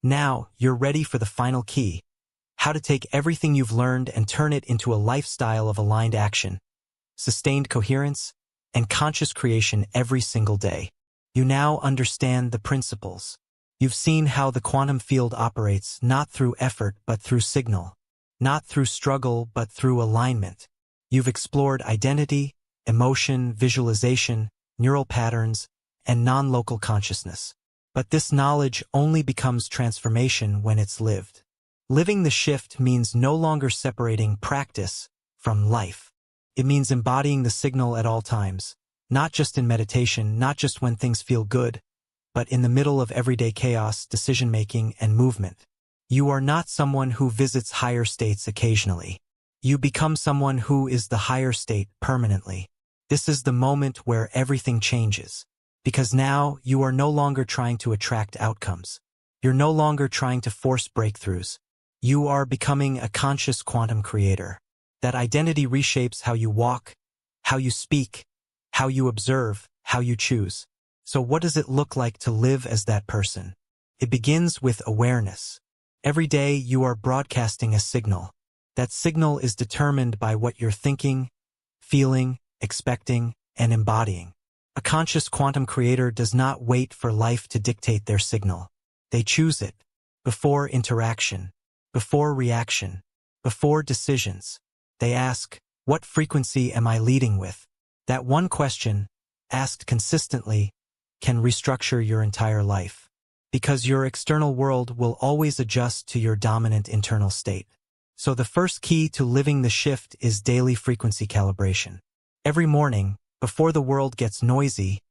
A: Now, you're ready for the final key. How to take everything you've learned and turn it into a lifestyle of aligned action, sustained coherence, and conscious creation every single day. You now understand the principles. You've seen how the quantum field operates, not through effort but through signal, not through struggle but through alignment. You've explored identity, emotion, visualization, neural patterns, and non-local consciousness. But this knowledge only becomes transformation when it's lived. Living the shift means no longer separating practice from life. It means embodying the signal at all times, not just in meditation, not just when things feel good, but in the middle of everyday chaos, decision-making, and movement. You are not someone who visits higher states occasionally. You become someone who is the higher state permanently. This is the moment where everything changes. Because now, you are no longer trying to attract outcomes. You're no longer trying to force breakthroughs. You are becoming a conscious quantum creator. That identity reshapes how you walk, how you speak, how you observe, how you choose. So what does it look like to live as that person? It begins with awareness. Every day, you are broadcasting a signal. That signal is determined by what you're thinking, feeling, expecting, and embodying. A conscious quantum creator does not wait for life to dictate their signal. They choose it. Before interaction, before reaction, before decisions. They ask, what frequency am I leading with? That one question, asked consistently, can restructure your entire life. Because your external world will always adjust to your dominant internal state. So the first key to living the shift is daily frequency calibration. Every morning, before the world gets noisy,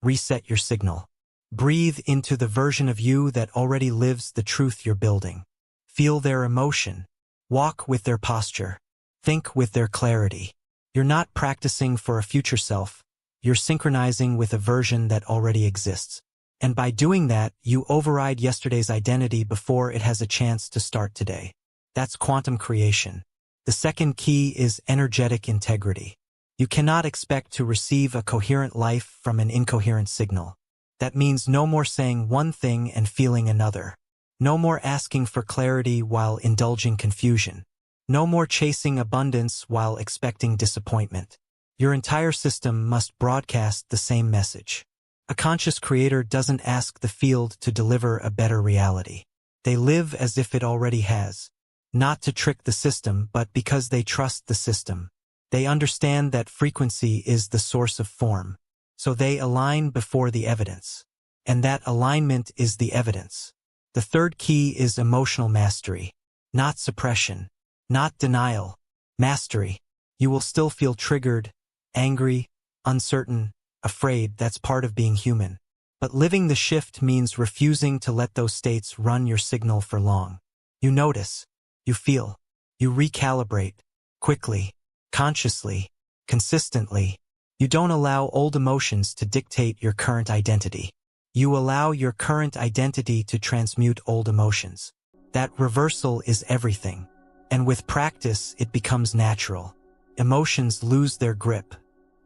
A: reset your signal. Breathe into the version of you that already lives the truth you're building. Feel their emotion. Walk with their posture. Think with their clarity. You're not practicing for a future self. You're synchronizing with a version that already exists. And by doing that, you override yesterday's identity before it has a chance to start today. That's quantum creation. The second key is energetic integrity. You cannot expect to receive a coherent life from an incoherent signal. That means no more saying one thing and feeling another. No more asking for clarity while indulging confusion. No more chasing abundance while expecting disappointment. Your entire system must broadcast the same message. A conscious creator doesn't ask the field to deliver a better reality. They live as if it already has. Not to trick the system, but because they trust the system. They understand that frequency is the source of form. So they align before the evidence. And that alignment is the evidence. The third key is emotional mastery. Not suppression. Not denial. Mastery. You will still feel triggered, angry, uncertain, afraid. That's part of being human. But living the shift means refusing to let those states run your signal for long. You notice. You feel. You recalibrate. Quickly. Consciously. Consistently. You don't allow old emotions to dictate your current identity. You allow your current identity to transmute old emotions. That reversal is everything. And with practice, it becomes natural. Emotions lose their grip.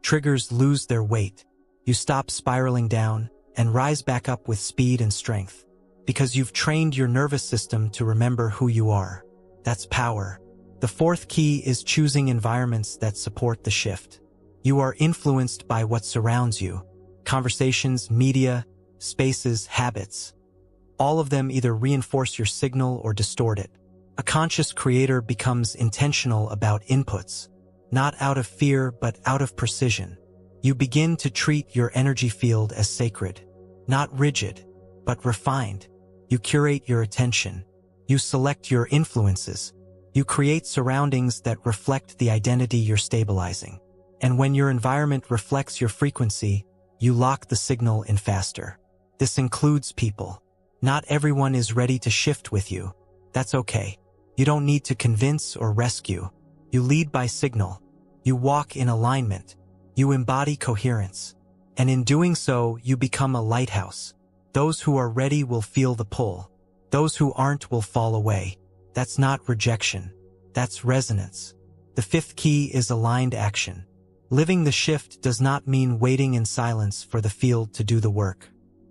A: Triggers lose their weight. You stop spiraling down and rise back up with speed and strength. Because you've trained your nervous system to remember who you are. That's power. The fourth key is choosing environments that support the shift. You are influenced by what surrounds you. Conversations, media, spaces, habits. All of them either reinforce your signal or distort it. A conscious creator becomes intentional about inputs, not out of fear but out of precision. You begin to treat your energy field as sacred, not rigid, but refined. You curate your attention. You select your influences. You create surroundings that reflect the identity you're stabilizing. And when your environment reflects your frequency, you lock the signal in faster. This includes people. Not everyone is ready to shift with you. That's okay. You don't need to convince or rescue. You lead by signal. You walk in alignment. You embody coherence. And in doing so, you become a lighthouse. Those who are ready will feel the pull. Those who aren't will fall away. That's not rejection. That's resonance. The fifth key is aligned action. Living the shift does not mean waiting in silence for the field to do the work.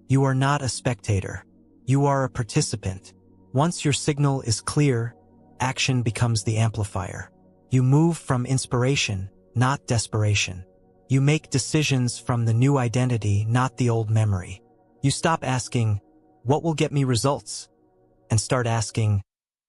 A: You are not a spectator. You are a participant. Once your signal is clear, action becomes the amplifier. You move from inspiration, not desperation. You make decisions from the new identity, not the old memory. You stop asking, "What will get me results?" and start asking,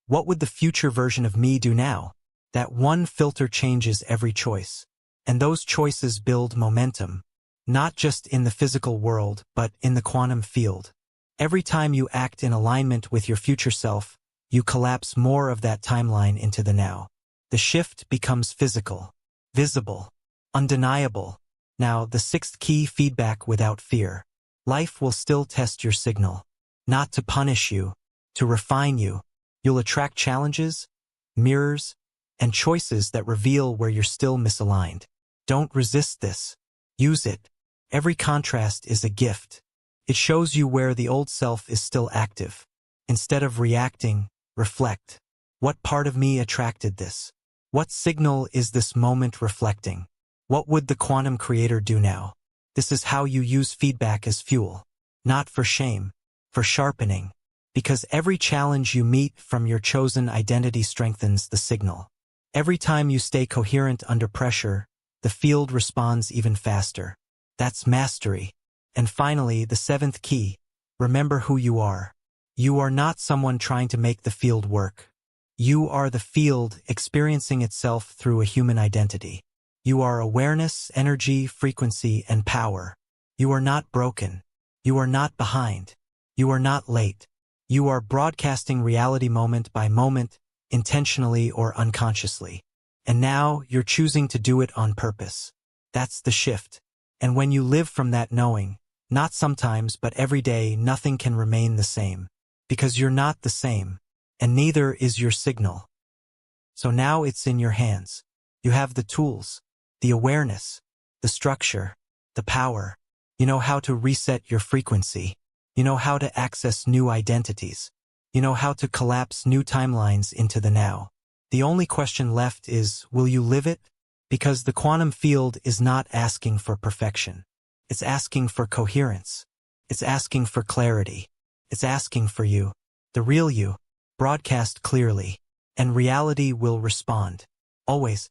A: "What would the future version of me do now?" That one filter changes every choice. And those choices build momentum, not just in the physical world, but in the quantum field. Every time you act in alignment with your future self, you collapse more of that timeline into the now. The shift becomes physical, visible, undeniable. Now, the sixth key: feedback without fear. Life will still test your signal, not to punish you, to refine you. You'll attract challenges, mirrors, and choices that reveal where you're still misaligned. Don't resist this. Use it. Every contrast is a gift. It shows you where the old self is still active. Instead of reacting, reflect. What part of me attracted this? What signal is this moment reflecting? What would the quantum creator do now? This is how you use feedback as fuel. Not for shame, for sharpening. Because every challenge you meet from your chosen identity strengthens the signal. Every time you stay coherent under pressure, the field responds even faster. That's mastery. And finally, the seventh key: remember who you are. You are not someone trying to make the field work. You are the field experiencing itself through a human identity. You are awareness, energy, frequency, and power. You are not broken. You are not behind. You are not late. You are broadcasting reality moment by moment, intentionally or unconsciously. And now you're choosing to do it on purpose. That's the shift. And when you live from that knowing, not sometimes but every day, nothing can remain the same. Because you're not the same, and neither is your signal. So now it's in your hands. You have the tools, the awareness, the structure, the power. You know how to reset your frequency. You know how to access new identities. You know how to collapse new timelines into the now. The only question left is, will you live it? Because the quantum field is not asking for perfection. It's asking for coherence. It's asking for clarity. It's asking for you, the real you, broadcast clearly, and reality will respond. Always.